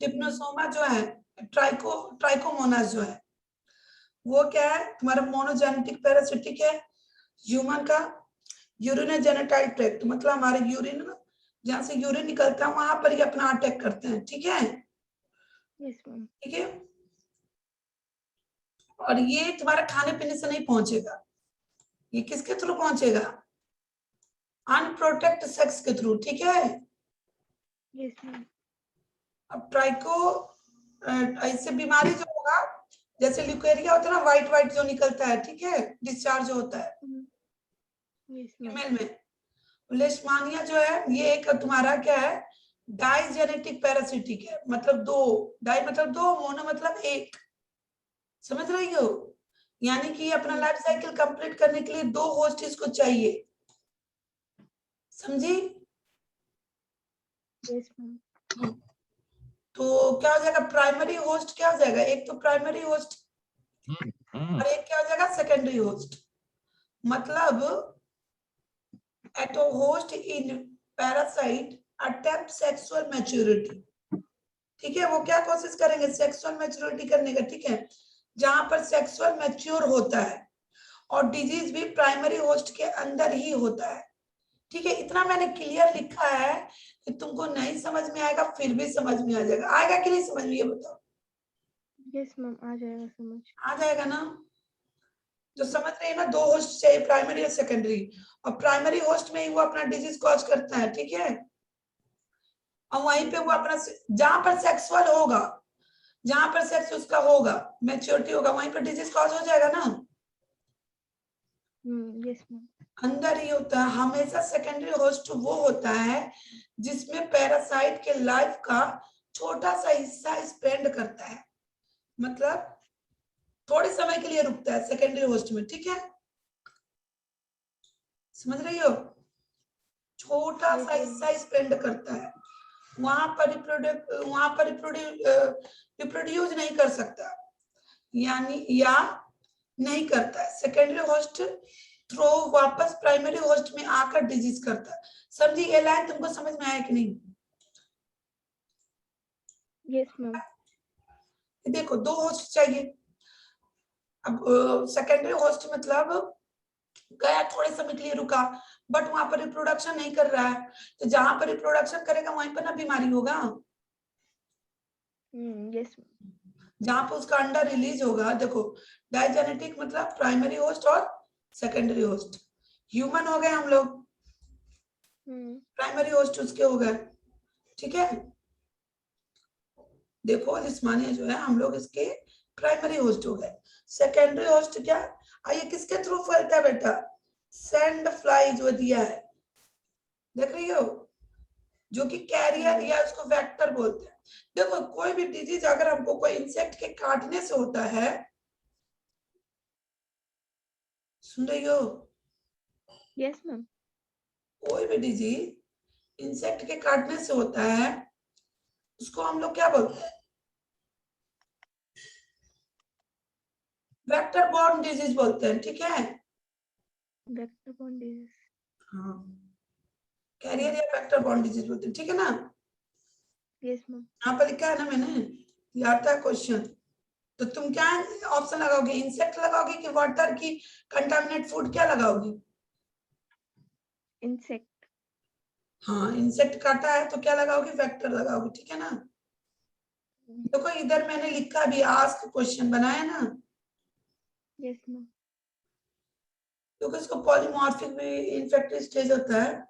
Speaker 1: टिप्नोसोमा जो है, ट्राइकोमोनास जो है, वो क्या है, तुम्हारा मोनोजेनेटिक पैरासिटिक है, ह्यूमन का यूरिनोजेनिटल ट्रैक्ट, मतलब हमारे यूरिन ना, जहां से यूरिन निकलता है वहां पर ही अपना अटैक करते हैं, ठीक है।
Speaker 2: Yes ma'am.
Speaker 1: ठीक है, और ये तुम्हारा खाने पीने से नहीं पहुंचेगा, ये किसके थ्रू पहुंचेगा? अनप्रोटेक्ट सेक्स के थ्रू, ठीक है।
Speaker 2: Yes ma'am.
Speaker 1: अब ट्राइको ऐसे बीमारी जो होगा, जैसे ल्यूकेरिया होता है ना, व्हाइट व्हाइट जो निकलता है, ठीक है, डिस्चार्ज होता है
Speaker 2: यस मैम।
Speaker 1: फीमेल में। लेशमानिया जो है ये एक तुम्हारा क्या है, डाइजेनेटिक पैरासिटिक है, मतलब दो, डाई मतलब दो, मोनो मतलब एक, समझ रही हो? यानी कि अपना लाइफ साइकिल कंप्लीट करने के लिए दो होस्ट इसको चाहिए, समझी?
Speaker 2: Yes ma'am.
Speaker 1: तो क्या हो जाएगा, प्राइमरी होस्ट क्या हो जाएगा, एक तो प्राइमरी होस्ट और एक क्या हो जाएगा, सेकेंडरी होस्ट। मतलब at a host in parasite attempt sexual maturity, ठीक है, वो क्या कोशिश करेंगे, सेक्सुअल मैच्योरिटी करने का, ठीक है, जहां पर सेक्सुअल मैच्योर होता है, और डिजीज भी प्राइमरी होस्ट के अंदर ही होता है, ठीक है। इतना मैंने क्लियर लिखा है कि तुमको नहीं समझ में आएगा फिर भी समझ में आ जाएगा, आएगा कि नहीं समझ में, ये बताओ।
Speaker 2: यस मैम, आ जाएगा समझ।
Speaker 1: आ जाएगा ना? जो समझ रहे हैं ना, दो होस्ट चाहिए, प्राइमरी और सेकेंडरी, और प्राइमरी होस्ट में ही वो अपना डिजीज कॉज करता है, ठीक है। और वहीं पे वो अपना जहां पर सेक्सुअल होगा, जहां पर सेक्स उसका होगा, मैच्योरिटी होगा, वहीं पर डिजीज कॉज हो जाएगा ना।
Speaker 2: Yes ma'am.
Speaker 1: अंदर ही होता है हमेशा। सेकेंडरी होस्ट वो होता है जिसमें पैरासाइट के लाइफ का छोटा सा हिस्सा स्पेंड करता है, मतलब थोड़े समय के लिए रुकता है सेकेंडरी होस्ट में, ठीक है। समझ रही हो? छोटा
Speaker 2: Yes,
Speaker 1: सा
Speaker 2: ma'am.
Speaker 1: हिस्सा स्पेंड करता है, वहां पर रिप्रोड्यूस नहीं कर सकता, यानी या नहीं करता है। सेकेंडरी होस्ट थ्रो वापस प्राइमरी होस्ट में आकर डिजीज करता है। समझी? ये लाइन तुमको समझ में आया कि नहीं?
Speaker 2: Yes, ma'am.
Speaker 1: देखो, दो होस्ट चाहिए। अब सेकेंडरी होस्ट मतलब गया, थोड़े समय के लिए रुका, बट वहां पर रिप्रोडक्शन नहीं कर रहा है, तो जहां पर रिप्रोडक्शन करेगा वहीं पर ना बीमारी होगा।
Speaker 2: Yes, ma'am.
Speaker 1: जहां पर उसका अंडा रिलीज होगा, देखो डाइजेनेटिक मतलब प्राइमरी होस्ट और सेकेंडरी होस्ट। ह्यूमन हो गए हम लोग, प्राइमरी होस्ट उसके हो गए, ठीक है। देखो जिस्मानिया जो है, हम लोग इसके प्राइमरी होस्ट हो गए। सेकेंडरी होस्ट क्या? ये किसके थ्रू फैलता है बेटा? सैंड फ्लाई जो दिया है, देख रही हो, जो कि कैरियर या उसको वेक्टर बोलते हैं। देखो कोई भी डिजीज अगर हमको कोई इंसेक्ट के काटने से होता है, सुन रही हो?
Speaker 2: Yes, ma'am.
Speaker 1: कोई भी डिजीज इंसेक्ट के काटने से होता है, उसको हम लोग क्या बोलते हैं? वेक्टर बॉर्न डिजीज बोलते हैं, ठीक है।
Speaker 2: Vector borne disease.
Speaker 1: हाँ, कैरियर या वेक्टर बॉर्न डिजीज बोलते हैं, ठीक है ना।
Speaker 2: Yes, ma'am.
Speaker 1: यहाँ पर लिखा है ना मैंने, ये आता है क्वेश्चन, तो तुम क्या ऑप्शन लगाओगे? इंसेक्ट लगाओगे कि वाटर की कंटामिनेट फूड, क्या लगाओगे?
Speaker 2: Insect.
Speaker 1: हाँ, इंसेक्ट काटा है तो क्या लगाओगे? वेक्टर लगाओगे, ठीक है ना। देखो इधर मैंने लिखा भी, आस्क क्वेश्चन बनाया ना,
Speaker 2: Yes, ma'am.
Speaker 1: क्योंकि इसको पॉलीमॉर्फिक भी इन्फेक्टिव स्टेज होता है।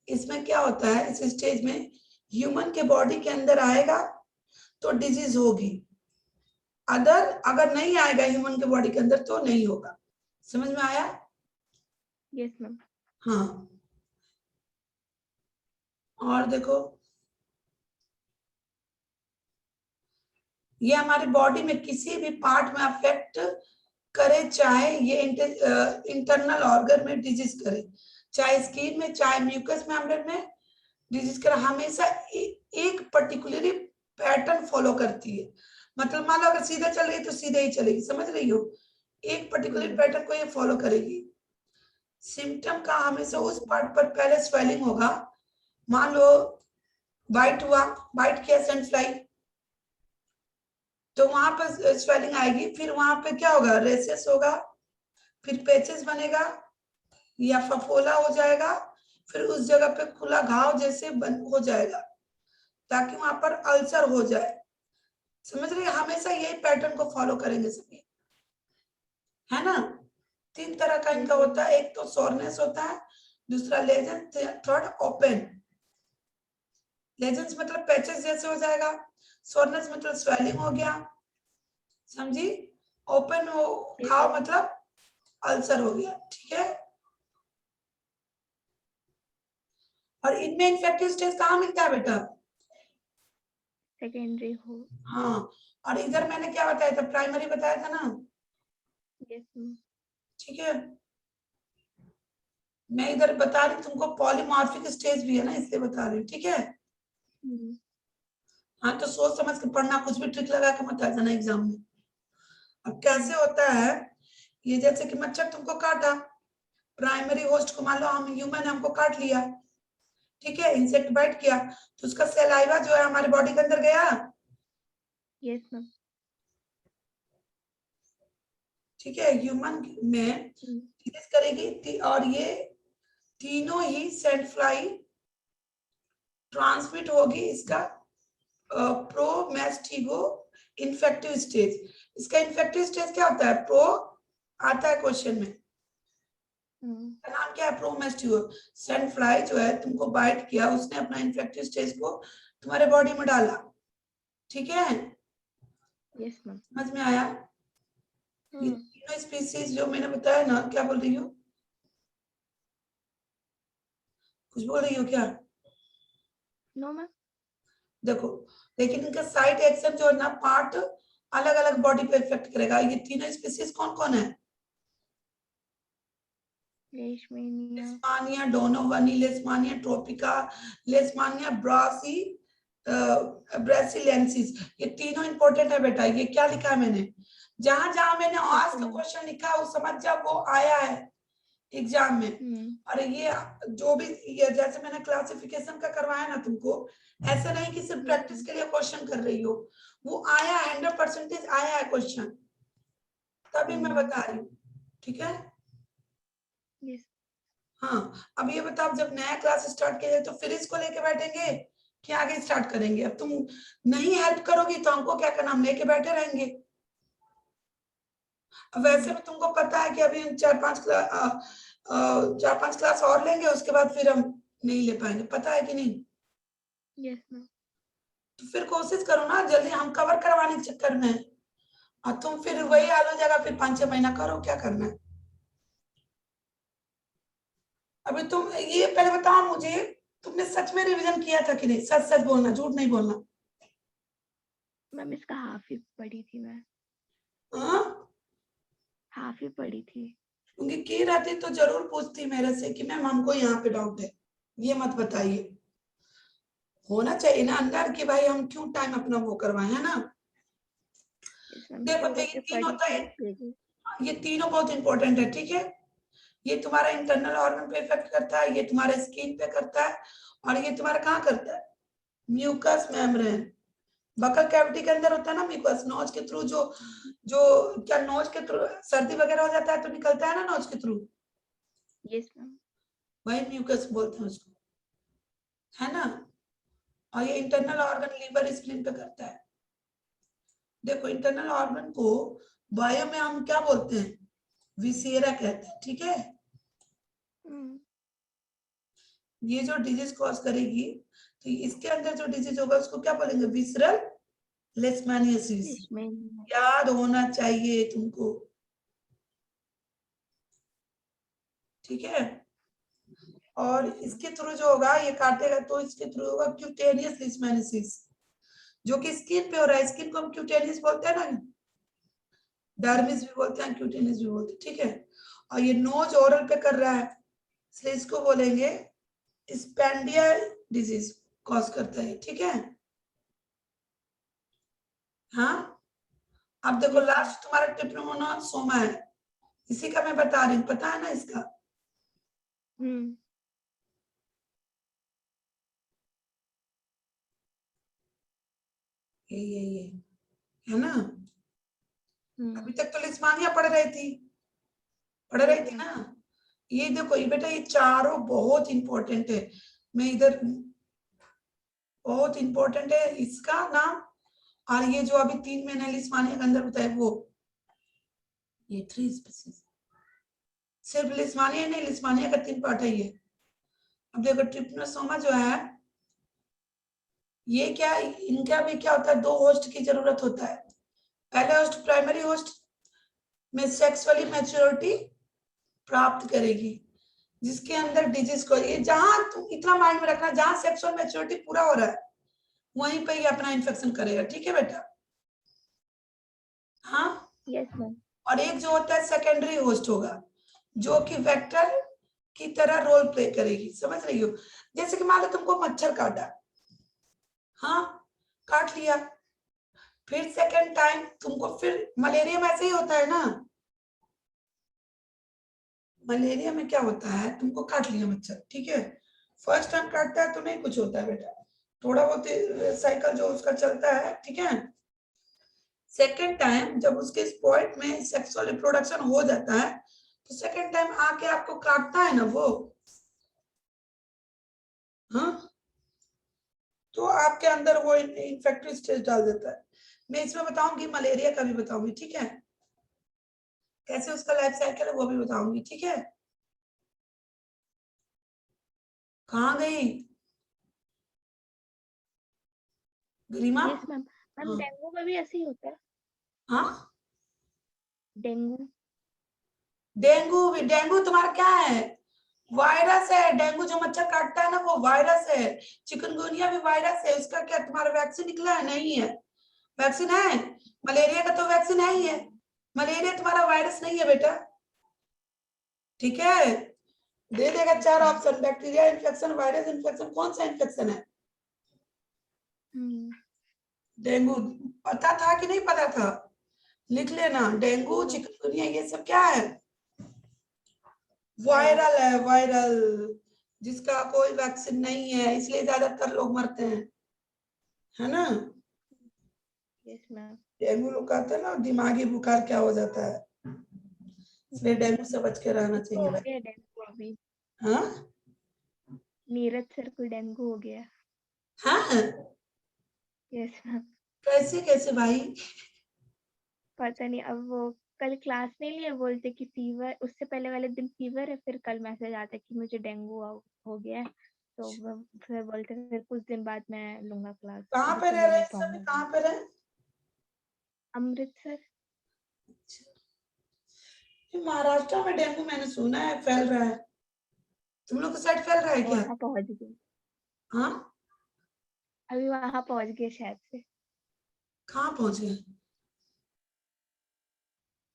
Speaker 1: इसमें क्या होता है, इस स्टेज में ह्यूमन के बॉडी के अंदर आएगा तो डिजीज होगी, अगर नहीं आएगा ह्यूमन के बॉडी के अंदर तो नहीं होगा। समझ में आया?
Speaker 2: Yes, ma'am.
Speaker 1: हाँ, और देखो ये हमारी बॉडी में किसी भी पार्ट में अफेक्ट करे, चाहे ये इंटरनल ऑर्गन में डिजीज करे, चाहे स्किन में, चाहे म्यूकस मेम्ब्रेन में डिजीज करे, हमेशा एक पर्टिकुलरली पैटर्न फॉलो करती है। मतलब मान लो अगर सीधा चल रही है तो सीधे ही चलेगी, समझ रही हो? एक पर्टिकुलर पैटर्न को ये फॉलो करेगी। सिम्टम का हमेशा उस पार्ट पर पहले स्वेलिंग होगा। मान लो बाइट हुआ, बाइट किया सैंड फ्लाई, तो वहां पर स्वेलिंग आएगी, फिर वहां पे क्या होगा? रेसेस होगा, फिर पैचेस बनेगा या फफोला हो जाएगा, फिर उस जगह पे खुला घाव जैसे बन हो जाएगा, ताकि वहां पर अल्सर हो जाए। समझ रही है? हमेशा यही पैटर्न को फॉलो करेंगे सभी, है ना। 3 तरह का इनका होता है, एक तो सोरनेस होता है, दूसरा लेजेंस, थर्ड ओपन। लेजेंस मतलब पैचेस जैसे हो जाएगा, सोरनेस मतलब स्वेलिंग हो गया, समझी? ओपन हो घाव मतलब अल्सर हो गया, ठीक है। और इनमें इन्फेक्टिव स्टेज कहाँ मिलता है बेटा?
Speaker 2: Secondary हो.
Speaker 1: हाँ, और इधर मैंने क्या बताया था? प्राइमरी बताया था ना,
Speaker 2: Yes, ma'am.
Speaker 1: ठीक है। मैं इधर बता रही तुमको पॉलीमॉर्फिक स्टेज भी है ना, इसलिए बता रही हूँ, ठीक है। हाँ, तो सोच समझ के पढ़ना, कुछ भी ट्रिक लगा के मत आ जाना एग्जाम में। अब कैसे होता है ये? जैसे कि मच्छर तुमको काटा, प्राइमरी होस्ट को मान लो हम ह्यूमन, हमको काट लिया, ठीक है, इंसेक्ट बाइट किया, तो उसका सलाइवा जो है हमारे बॉडी के अंदर गया।
Speaker 2: Yes, ma'am.
Speaker 1: ठीक है, ह्यूमन में डिजीज करेगी, और ये तीनों ही सैंड फ्लाई ट्रांसमिट होगी इसका प्रोमेस्टिगो इन्फेक्टिव स्टेज। इसका इन्फेक्टिव स्टेज क्या होता है? प्रो आता है क्वेश्चन में, का नाम क्या है? प्रोमेस्टिगो। सैंड फ्लाई जो है तुमको बाइट किया, उसने अपना इन्फेक्टिव स्टेज को तुम्हारे बॉडी में डाला, ठीक है।
Speaker 2: Yes, ma'am.
Speaker 1: समझ में आया? ये तीनों स्पीसीज जो मैंने बताया ना, क्या बोल रही हो? कुछ बोल रही हो क्या?
Speaker 2: No, ma'am.
Speaker 1: देखो, लेकिन इनका साइड एक्शन जो है ना, पार्ट अलग अलग बॉडी पे इफेक्ट करेगा। ये तीनों स्पीसीज कौन कौन है?
Speaker 2: लेशमेनिया,
Speaker 1: लेशमानिया डोनोवनी, लेशमानिया ट्रोपिका, लेशमानिया ब्रासिलेंसिस, ये तीनों इंपॉर्टेंट है बेटा। ये क्या लिखा है मैंने, जहां जहां मैंने आज का क्वेश्चन लिखा है वो समझ जा, वो आया है एग्जाम में। और ये जो भी ये जैसे मैंने क्लासिफिकेशन का करवाया ना तुमको, ऐसा नहीं कि सिर्फ प्रैक्टिस के लिए क्वेश्चन कर रही हो, वो आया 100% आया है क्वेश्चन, तभी मैं बता रही हूँ, ठीक है।
Speaker 2: यस,
Speaker 1: हाँ, अब ये बताओ, जब नया क्लास स्टार्ट किया जाए तो फिर इसको लेके बैठेंगे कि आगे स्टार्ट करेंगे? अब तुम नहीं हेल्प करोगी तो हमको क्या करना, हम लेके बैठे रहेंगे। अब वैसे भी तुमको पता है कि अभी 4-5 क्लास और लेंगे, उसके बाद फिर हम नहीं ले पाएंगे, पता है कि नहीं?
Speaker 2: Yes ma'am.
Speaker 1: तो फिर कोशिश करो ना जल्दी, हम कवर करवाने के चक्कर में, और तुम फिर वही हाल हो जाएगा, फिर 5-6 महीना करो, क्या करना है। अभी तुम ये पहले बताओ मुझे, तुमने सच में रिवीजन किया था कि नहीं? सच सच बोलना, झूठ नहीं बोलना।
Speaker 2: मैम इसका हाफ ही पढ़ी थी मैं,
Speaker 1: हाँ,
Speaker 2: हाफ ही पढ़ी थी।
Speaker 1: क्योंकि की रहती तो जरूर पूछती मेरे से कि मैम हमको यहाँ पे डाउट है, ये मत बताइए। होना चाहिए ना अंदर कि भाई हम क्यों टाइम अपना वो करवाए, है ना।
Speaker 2: यस मैम,
Speaker 1: देखो
Speaker 2: शुरू
Speaker 1: तो ये
Speaker 2: के
Speaker 1: तीनों
Speaker 2: पढ़ी
Speaker 1: तो
Speaker 2: थी फिर।
Speaker 1: ये तीनों बहुत इंपॉर्टेंट है, ठीक है। ये तुम्हारा इंटरनल ऑर्गन पे इफेक्ट करता है, ये तुम्हारे स्किन पे करता है, और ये तुम्हारा कहाँ करता है, म्यूकस मेम्ब्रेन, बकल कैविटी के अंदर होता है ना म्यूकस, नोज के थ्रू जो जो क्या नोज के थ्रू सर्दी वगैरह हो जाता है तो निकलता है ना नोज के थ्रू,
Speaker 2: यस मैम।
Speaker 1: वही म्यूकस बोलते हैं उसको, है ना। और ये इंटरनल ऑर्गन लीवर स्प्लीन पे करता है। देखो इंटरनल ऑर्गन को बायो में हम क्या बोलते हैं, विसेरा कहते हैं, ठीक है। ये जो डिजीज कॉज करेगी, तो इसके अंदर जो डिजीज होगा उसको क्या बोलेंगे, विसरल लेशमैनियासिस,
Speaker 2: लेशमेनिया।
Speaker 1: याद होना चाहिए तुमको, ठीक है। और इसके थ्रू जो होगा, ये काटेगा तो इसके थ्रू होगा क्यूटेनियस लेशमैनियासिस, जो कि स्किन पे हो रहा है। स्किन को हम क्यूटेनियस बोलते हैं ना, डर्मिस भी बोलते हैं, क्यूटेनियस भी बोलते हैं, ठीक है। और ये नोज ओरल पे कर रहा है, इसलिए इसको बोलेंगे स्पेंडिया डिजीज कॉज करता है, ठीक है। हाँ, अब देखो
Speaker 2: Yes, ma'am.
Speaker 1: लास्ट तुम्हारा ट्रिप्नोसोमा है, इसी का मैं बता रही हूँ, पता है ना इसका।
Speaker 2: हम्म।
Speaker 1: ये है ना। अभी
Speaker 2: हम्म।
Speaker 1: तक तो लिस्मानिया पढ़ रही
Speaker 2: Yes,
Speaker 1: थी
Speaker 2: ma'am.
Speaker 1: ना। ये देखो ये बेटा, ये चारों बहुत इंपॉर्टेंट है, मैं इधर बहुत इंपॉर्टेंट है इसका नाम। और ये जो अभी 3 महीने लिस्मानिया के अंदर बताए वो, ये 3 स्पीसीज, सिर्फ लिस्मानिया नहीं, लिस्मानिया का 3 पार्ट है ये। अब देखो ट्रिप्नोसोमा जो है, ये क्या, इनका भी क्या होता है, 2 होस्ट की जरूरत होता है। पहले होस्ट प्राइमरी होस्ट में सेक्सुअली मैच्योरिटी प्राप्त करेगी, जिसके अंदर डिजीज को, ये जहां तुम इतना माइंड में रखना, जहां सेक्सुअल मैच्योरिटी पूरा हो रहा है वहीं पे ही अपना इन्फेक्शन करेगा, ठीक है बेटा। हाँ,
Speaker 2: Yes, ma'am.
Speaker 1: और एक जो होता है सेकेंडरी होस्ट होगा, जो कि वेक्टर की तरह रोल प्ले करेगी, समझ रही हो। जैसे कि मान लो तुमको मच्छर काटा, हाँ काट लिया, फिर सेकेंड टाइम तुमको, फिर मलेरिया में ऐसे ही होता है ना। मलेरिया में क्या होता है, तुमको काट लिया मच्छर, ठीक है, फर्स्ट टाइम काटता है तो नहीं कुछ होता है बेटा, थोड़ा बहुत साइकिल जो उसका चलता है, ठीक है। सेकेंड टाइम जब उसके इस पॉइंट में सेक्सुअल रिप्रोडक्शन हो जाता है, तो सेकेंड टाइम आके आपको काटता है ना वो, हाँ, तो आपके अंदर वो इन्फेक्टिव स्टेज डाल देता है। मैं इसमें बताऊंगी, मलेरिया का भी बताऊंगी, ठीक है, कैसे उसका लाइफ साइकिल है वो भी बताऊंगी, ठीक है। कहाँ गई गरिमा?
Speaker 2: Yes, ma'am. मैम
Speaker 1: हाँ
Speaker 2: डेंगू का भी ऐसे ही होता है।
Speaker 1: हाँ,
Speaker 2: डेंगू।
Speaker 1: डेंगू भी, डेंगू तुम्हारा क्या है, वायरस है। डेंगू जो मच्छर काटता है ना वो वायरस है। चिकनगुनिया भी वायरस है, उसका क्या तुम्हारा वैक्सीन निकला है? नहीं है, वैक्सीन है। मलेरिया का तो वैक्सीन है ही है, मलेरिया तुम्हारा वायरस नहीं है बेटा, ठीक है। दे देगा 4 option, bacteria infection, virus infection, कौन सा इन्फेक्शन है? डेंगू। पता था कि नहीं पता था? लिख लेना, डेंगू, चिकनगुनिया, ये सब क्या है? वायरल है, वायरल, जिसका कोई वैक्सीन नहीं है, इसलिए ज्यादातर लोग मरते हैं, है ना?
Speaker 2: Yes ma'am.
Speaker 1: डेंगू लोग कहते हैं ना दिमागी बुखार क्या हो जाता है, इसलिए डेंगू से बच के रहना
Speaker 2: तो
Speaker 1: चाहिए
Speaker 2: हो
Speaker 1: भाई।
Speaker 2: गया डेंगू अभी,
Speaker 1: हाँ
Speaker 2: नीरज सर को डेंगू हो गया।
Speaker 1: हाँ,
Speaker 2: यस मैम।
Speaker 1: कैसे कैसे भाई?
Speaker 2: पता नहीं, अब वो कल क्लास नहीं लिए, बोलते कि फीवर, उससे पहले वाले दिन फीवर है, फिर कल मैसेज आता है कि मुझे डेंगू हो गया है। तो फिर बोलते फिर कुछ दिन बाद मैं लूंगा क्लास,
Speaker 1: कहाँ
Speaker 2: अभी
Speaker 1: पे
Speaker 2: तो
Speaker 1: रह
Speaker 2: ले
Speaker 1: रहे
Speaker 2: नहीं
Speaker 1: हैं इस समय,
Speaker 2: पाऊंगा।
Speaker 1: कहाँ पे रहे?
Speaker 2: अमृतसर।
Speaker 1: ये महाराष्ट्र में डेंगू मैंने सुना है फैल रहा है, तुम लोग के साइड फैल रहा है क्या?
Speaker 2: वहां पहुंच गए,
Speaker 1: हाँ,
Speaker 2: अभी वहां पहुंच गए शायद से।
Speaker 1: कहाँ पहुंच गए?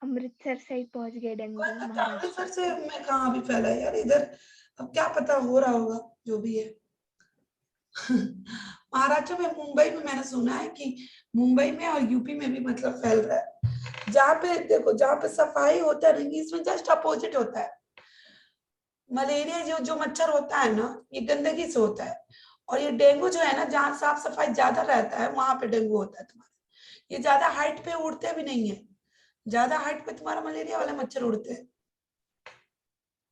Speaker 2: अमृतसर से ही पहुंच गए डेंगू
Speaker 1: कोलकाता
Speaker 2: महाराष्ट्र।
Speaker 1: अमृतसर से मैं कहाँ भी फैला है यार इधर, अब क्या पता हो रहा होगा जो भी है। महाराष्ट्र में, मुंबई में मैंने सुना है कि मुंबई में और यूपी में भी मतलब फैल रहा है। जहाँ पे देखो, जहाँ पे सफाई होता है ना, इसमें जस्ट अपोजिट होता है। मलेरिया जो मच्छर होता है ना, ये गंदगी से होता है, और ये डेंगू जो है ना, जहाँ साफ सफाई ज्यादा रहता है वहां पे डेंगू होता है तुम्हारा। ये ज्यादा हाइट पे उड़ते भी नहीं है, ज्यादा हाइट पे तुम्हारा मलेरिया वाले मच्छर उड़ते हैं,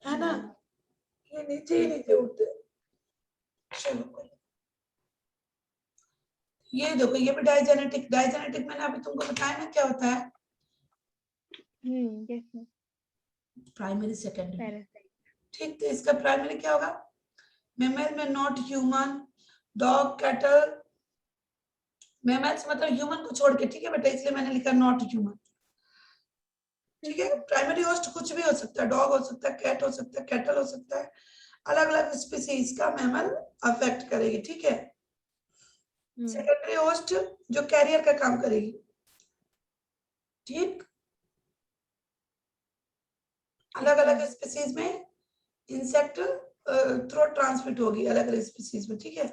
Speaker 1: है ना? ये नीचे ही नीचे उड़ते हैं। चलो कोई, ये देखो, ये भी डायजेनेटिक, डायजेनेटिक मैंने अभी तुमको बताया ना क्या होता है,
Speaker 2: yes ma'am.
Speaker 1: Primary secondary.
Speaker 2: Parasite.
Speaker 1: ठीक, तो इसका प्राइमरी क्या होगा? मेमल में not human, dog, cattle, mammals मतलब ह्यूमन को छोड़ के, ठीक है बेटा, इसलिए मैंने लिखा नॉट ह्यूमन। ठीक है, प्राइमरी होस्ट कुछ भी हो सकता है, डॉग हो सकता है, कैट हो सकता है, कैटल हो सकता है, अलग अलग स्पीसीज का मेमल अफेक्ट करेगी, ठीक है। सेकेंडरी होस्ट जो कैरियर का काम करेगी, ठीक, अलग अलग स्पीसीज में इंसेक्ट थ्रू ट्रांसमिट होगी अलग अलग स्पीसीज में, ठीक है।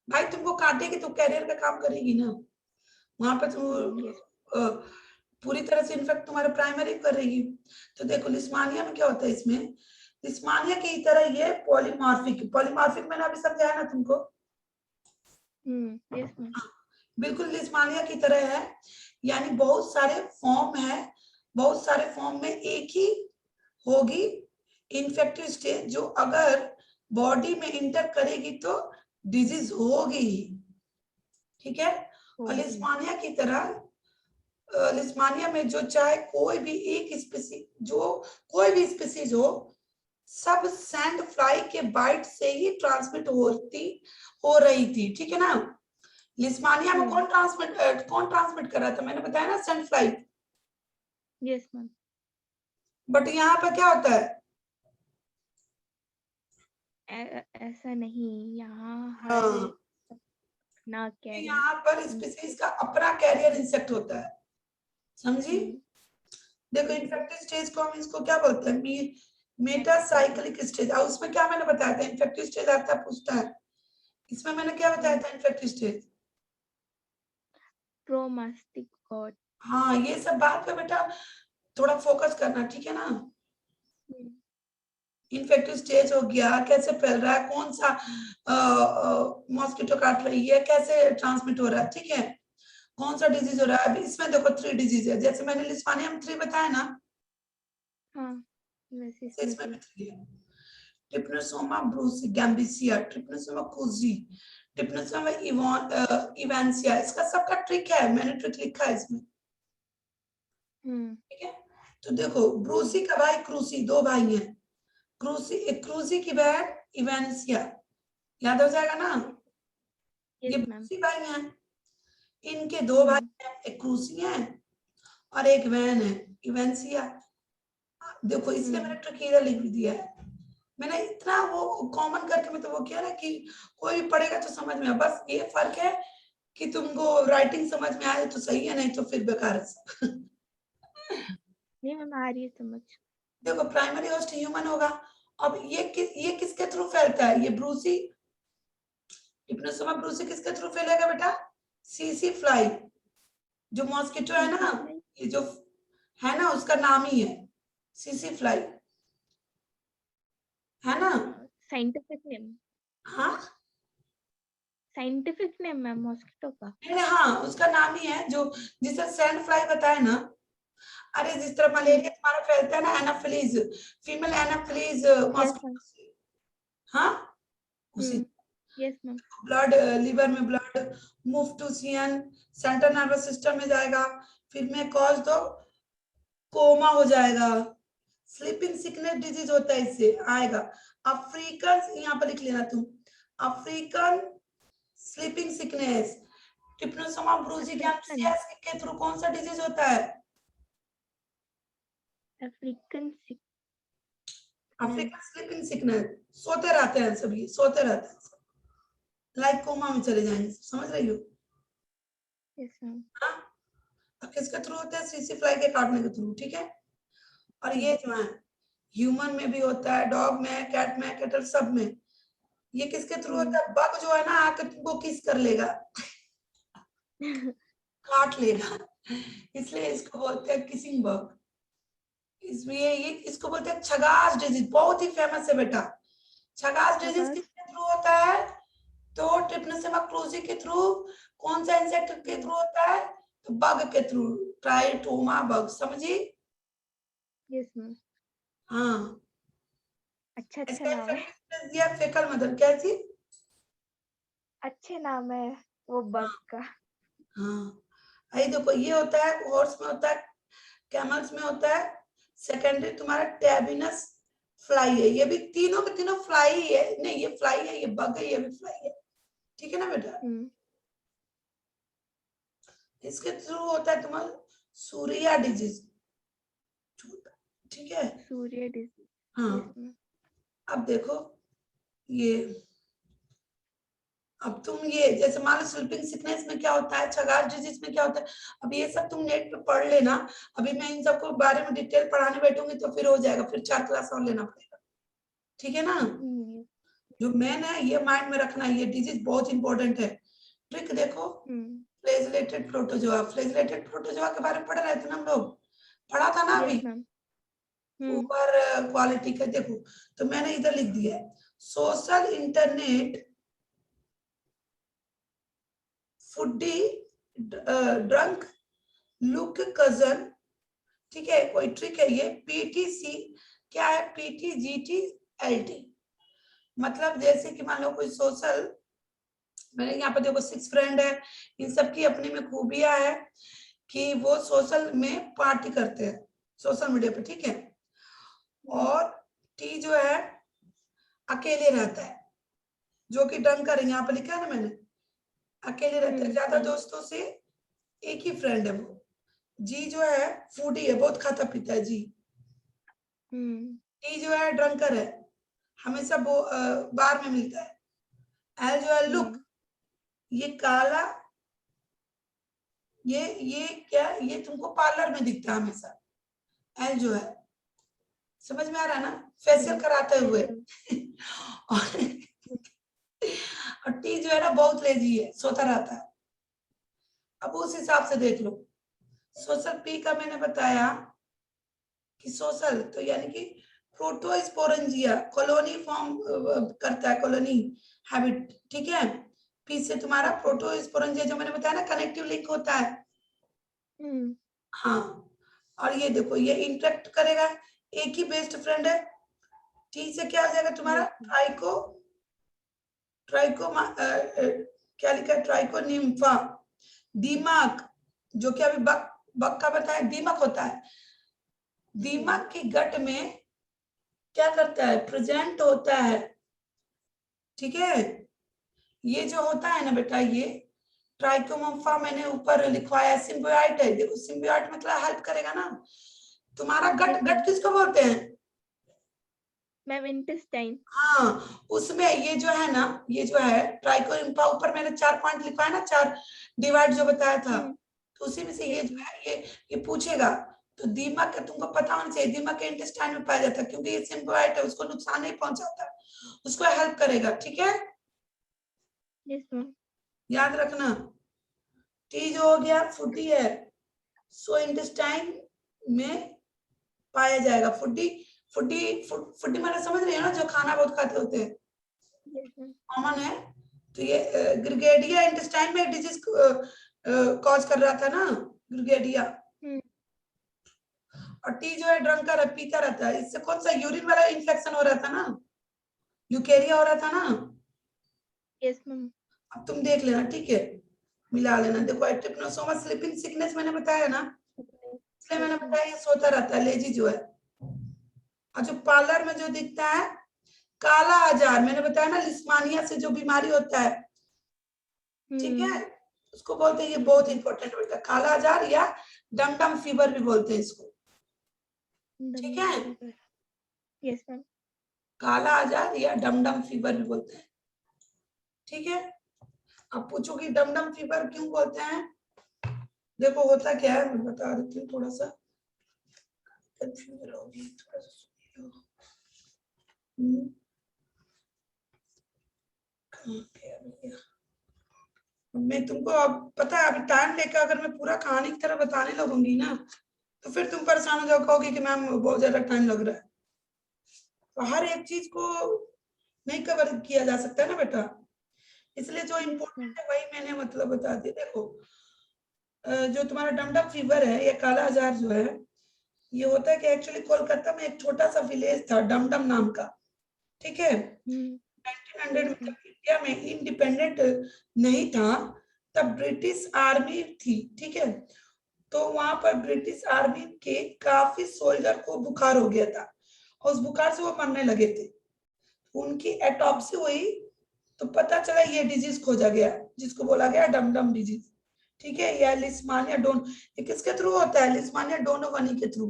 Speaker 1: भाई तुमको काटेगी तो कैरियर का काम करेगी ना, वहां पे तुम
Speaker 2: यस।
Speaker 1: पूरी तरह से इन्फेक्ट तुम्हारे प्राइमरी करेगी। तो देखो लिस्मानिया में क्या होता है, इसमें लिस्मानिया की तरह ये पॉलीमॉर्फिक, पॉलीमॉर्फिक मैंने अभी समझाया ना तुमको,
Speaker 2: यस मैम।
Speaker 1: बिल्कुल लिस्मानिया की तरह है, यानी बहुत सारे फॉर्म है, बहुत सारे फॉर्म में एक ही होगी इन्फेक्टिव स्टेज, जो अगर बॉडी में इंटर करेगी तो डिजीज होगी, ठीक है। और लिस्मानिया की तरह, लिस्मानिया में जो चाहे कोई भी एक स्पीसीज, जो कोई भी स्पीसीज हो, सब सैंड फ्लाई के बाइट से ही ट्रांसमिट हो रही थी, ठीक है ना। लिस्मानिया में कौन ट्रांसमिट कर रहा था, मैंने बताया ना, sand fly.
Speaker 2: Yes ma'am.
Speaker 1: But यहाँ पे क्या होता है,
Speaker 2: ऐसा नहीं, यहाँ हर
Speaker 1: हाँ,
Speaker 2: ना कैरियर।
Speaker 1: यहाँ पर स्पीसीज का अपना कैरियर इंसेक्ट होता है, समझी? देखो इन्फेक्टिव स्टेज को हम इसको क्या बोलते हैं, मेटासाइक्लिक स्टेज। और उसमें क्या मैंने बताया था, इन्फेक्टिव स्टेज आता पूछता है, इसमें मैंने क्या बताया था इन्फेक्टिव स्टेज?
Speaker 2: प्रोमास्टिक और
Speaker 1: हाँ, ये सब बात पे बेटा थोड़ा फोकस करना, ठीक है ना। इन्फेक्टिव स्टेज हो गया, कैसे फैल रहा है, कौन सा मॉस्किटो काट रही है, कैसे ट्रांसमिट हो रहा है, ठीक है, कौन सा डिजीज हो रहा है। अभी इसमें देखो 3 डिजीज है, जैसे मैंने लिस्मानिया में 3 बताया ना,
Speaker 2: हाँ वैसे इसमें
Speaker 1: इसमें
Speaker 2: भी।
Speaker 1: भी 3 है। ट्रिपनोसोमा ब्रूसी, गैम्बिसिया, ट्रिपनोसोमा कुजी, ट्रिपनोसोमा इवांसिया, इसका सबका ट्रिक है, मैंने ट्रिक लिखा है इसमें, ठीक है। तो देखो ब्रूसी का भाई क्रूसी, 2 भाई हैं, क्रूसी, एक क्रूसी की बहन इवांसिया, याद हो जाएगा ना। ये
Speaker 2: यस मैम।
Speaker 1: ब्रूसी भाई हैं, इनके 2 भाई हैं, एक क्रूसी है और एक बहन है इवेंसिया। देखो इसलिए मैंने ट्रिक इधर लिख भी दिया है, मैंने इतना वो कॉमन करके मैं तो वो किया ना कि कोई भी पढ़ेगा तो समझ में आए। बस ये फर्क है कि तुमको राइटिंग समझ में आए तो सही है, नहीं तो फिर बेकार है सब।
Speaker 2: नहीं मैम, आ रही है समझ।
Speaker 1: देखो प्राइमरी होस्ट ह्यूमन होगा। अब ये किसके थ्रू फैलता है? ये ब्रूसी, ट्रिपनोसोमा ब्रूसी किसके थ्रू फैलेगा बेटा? सीसी फ्लाई, जो मॉस्किटो है ना, ये जो है ना उसका नाम ही है सीसी फ्लाई, है ना?
Speaker 2: साइंटिफिक नेम,
Speaker 1: हाँ
Speaker 2: साइंटिफिक नेम है मॉस्किटो का।
Speaker 1: नहीं, हाँ उसका नाम ही है, जो जिसे सैंड फ्लाई बताया ना। अरे जिस तरह मलेरिया तुम्हारा फैलता है ना, anopheles, female anopheles
Speaker 2: yes ma'am.
Speaker 1: Mosquito, हाँ उसी।
Speaker 2: Yes ma'am.
Speaker 1: ब्लड, लीवर में blood move to CN, central nervous system में जाएगा, फिर में कॉज दो कोमा हो जाएगा, स्लीपिंग सिकनेस डिजीज होता है, इससे आएगा। अफ्रीकन, यहाँ पर लिख लेना तुम, अफ्रीकन स्लीपिंग सिकनेस, ट्रिपनोसोमा ब्रूसिलियानिस के थ्रू कौन सा डिजीज होता है?
Speaker 2: अफ्रीकन
Speaker 1: अफ्रीकन स्लीपिंग सिकनेस, सोते रहते हैं सभी, सोते रहते हैं, लाइक कोमा में चले जाएंगे, समझ रही हो?
Speaker 2: Yes ma'am.
Speaker 1: हाँ? अब किसके थ्रू होता है? सीसी फ्लाई के काटने के थ्रू, ठीक है। और ये जो है ह्यूमन में भी होता है, डॉग में, कैट में, कैटल सब में। ये किसके थ्रू होता है? बग जो है ना आके तुमको किस कर लेगा, काट लेगा, इसलिए इसको बोलते हैं किसिंग बग। इसलिए ये इसको बोलते हैं छगास डिजीज, बहुत ही फेमस है बेटा। छगास डिजीज किसके थ्रू होता है? तो ट्रिपनोसोमा क्रूजी के थ्रू। कौन सा इंसेक्ट के थ्रू होता है? तो बग के थ्रू, ट्राइटोमा बग, समझी?
Speaker 2: Yes ma'am.
Speaker 1: हाँ
Speaker 2: अच्छा अच्छा
Speaker 1: इसका
Speaker 2: नाम है,
Speaker 1: इफेक्टिव दिया फेकल मदर, क्या थी?
Speaker 2: अच्छे नाम है वो बग का।
Speaker 1: हाँ आई देखो, ये होता है हॉर्स में होता है, कैमल्स में होता है। सेकेंडरी तुम्हारा टैबिनस फ्लाई है, ये भी तीनों के तीनों फ्लाई ही है, नहीं ये फ्लाई है, ये बग है, ये भी फ्लाई है, ठीक है ना बेटा? इसके थ्रू होता है तुम्हारा सूरिया डिजीज, ठीक है।
Speaker 2: सूर्य डिजीज।
Speaker 1: हाँ
Speaker 2: यस मैम।
Speaker 1: अब देखो ये, अब तुम ये जैसे मान लो स्लीपिंग सिकनेस में क्या होता है, छगास डिजीज में क्या होता है, अब ये सब तुम नेट पे पढ़ लेना। अभी मैं इन सबको बारे में डिटेल पढ़ाने बैठूंगी तो फिर हो जाएगा, फिर 4 क्लास और लेना पड़ेगा, ठीक है ना? जो मेन है ये माइंड में रखना, ये डिजीज बहुत इंपॉर्टेंट है। ट्रिक देखो, फ्लैजेलेटेड प्रोटोजोआ, फ्लैजेलेटेड प्रोटोजोआ के बारे में पढ़ रहे थे ना हम लोग, पढ़ा था ना अभी? ऊपर क्वालिटी का देखो, तो मैंने इधर लिख दिया है social internet foodie drunk look cousin, ठीक है, कोई ट्रिक है ये। पीटीसी क्या है? पीटीजीटी एलटी, मतलब जैसे कि मान लो कोई सोशल, मैंने यहाँ पर देखो 6 फ्रेंड है, इन सबकी अपनी में खूबियां है कि वो सोशल में पार्टी करते हैं सोशल मीडिया पे, ठीक है। और टी जो है अकेले रहता है, जो कि ड्रंकर है, यहाँ पे लिखा है ना मैंने, अकेले रहता है, ज्यादा दोस्तों से, एक ही फ्रेंड है वो। जी जो है फूडी है, बहुत खाता पीता है जी। टी जो है ड्रंकर है, हमेशा वो बार में मिलता है। एल जो है लुक, ये काला, ये क्या, ये तुमको पार्लर में दिखता है हमेशा। एल जो है, समझ में आ रहा है ना, फेशियल कराते हुए। और टी जो है ना बहुत लेजी है, सोता रहता है। अब उस हिसाब से देख लो, सोशल पी का मैंने बताया कि सोशल तो यानी कि प्रोटोस्पोरेंजिया, कॉलोनी फॉर्म करता है, कॉलोनी हैबिट, ठीक है। पी से तुम्हारा प्रोटोस्पोरेंजिया जो मैंने बताया ना, कनेक्टिव लिंक होता है। हाँ और ये देखो ये इंटरेक्ट करेगा, एक ही बेस्ट फ्रेंड है। टी से क्या हो जाएगा तुम्हारा? ट्राइको, ट्राइको क्या लिखा है? ट्राइको निम्फा। दिमाग, जो कि अभी बक बक का बताया, दीमक होता है। दीमक की गट में क्या करता है? प्रेजेंट होता है, ठीक है। ये जो होता है ना बेटा, ये ट्राइकोमम्फा मैंने ऊपर लिखवाया, सिम्बियोट है, देखो सिम्बियोट मतलब हेल्प करेगा ना तुम्हारा। गट, गट किसको बोलते हैं?
Speaker 2: Ma'am intestine.
Speaker 1: हाँ उसमें ये जो है ना, ये जो है ट्राइकोइम्फा, ऊपर मैंने 4 पॉइंट लिखवाया ना, 4 डिवाइड जो बताया था, तो उसी में से ये जो है ये पूछेगा तो दीमक का तुमको पता होना चाहिए, दीमक के इंटेस्टाइन में पाया जाता है, क्योंकि ये सिम्बायोट है, उसको नुकसान नहीं पहुंचाता, उसको हेल्प करेगा। ठीक है,
Speaker 2: यस मैम।
Speaker 1: याद रखना। टी जो हो गया फूडी है, सो इंटेस्टाइन में पाया जाएगा। फूडी फूडी फूडी मैंने समझ रही है ना, जो खाना बहुत खाते होते हैं,
Speaker 2: यस मैम।
Speaker 1: कॉमन है। तो ये ग्रिगेडिया इंटेस्टाइन में डिजीज कॉज कर रहा था ना, ग्रिगेडिया। और टी जो है ड्रंकर है, पीता रहता है, इससे कौन सा यूरिन वाला इन्फेक्शन हो रहा था ना, यूकेरिया हो रहा था ना।
Speaker 2: Yes ma'am.
Speaker 1: अब तुम देख लेना, ठीक है, मिला लेना। देखो ट्रिपनोसोमा स्लीपिंग सिकनेस मैंने बताया ना, इसलिए मैंने बताया ये सोता रहता है, लेजी जो है। और जो पार्लर में जो दिखता है काला आजार, मैंने बताया ना लिस्मानिया से जो बीमारी होता है, ठीक है, उसको बोलते हैं, ये बहुत इंपॉर्टेंट होता है, काला आजार या डम डम फीवर भी बोलते हैं इसको। ठीक है,
Speaker 2: यस मैम।
Speaker 1: काला आजार या डम डम फीवर भी बोलते हैं। ठीक है, अब पूछो कि डम डम फीवर क्यों बोलते हैं। देखो होता क्या है, मैं बता देती हूँ, थोड़ा सा कंफ्यूजन होगी, थोड़ा सा सुनिए। कहाँ गया भैया? मैं तुमको अब पता है, अभी टाइम लेकर अगर मैं पूरा कहानी की तरह बताने लगूंगी ना, तो फिर तुम परेशान हो जाओ, कहोगे कि मैम बहुत ज्यादा टाइम लग रहा है। तो हर एक चीज को नहीं कवर किया जा सकता है ना बेटा, इसलिए जो इम्पोर्टेंट है वही मैंने मतलब बता दी। देखो जो तुम्हारा डमडम फीवर है या काला आजार जो है, ये होता है कि एक्चुअली कोलकाता में एक छोटा सा विलेज था डमडम नाम का। ठीक है, 1900 में जब इंडिया में इंडिपेंडेंट नहीं था, तब ब्रिटिश आर्मी थी। ठीक है, तो वहां पर ब्रिटिश आर्मी के काफी सोल्जर को बुखार हो गया था, और उस बुखार से वो मरने लगे थे। उनकी एटॉप्सी हुई तो पता चला ये डिजीज खोजा गया, जिसको बोला गया डमडम डिजीज। ठीक है, या लिस्मानिया डोन, ये किसके थ्रू होता है, लिस्मानिया डोनोवनी के थ्रू।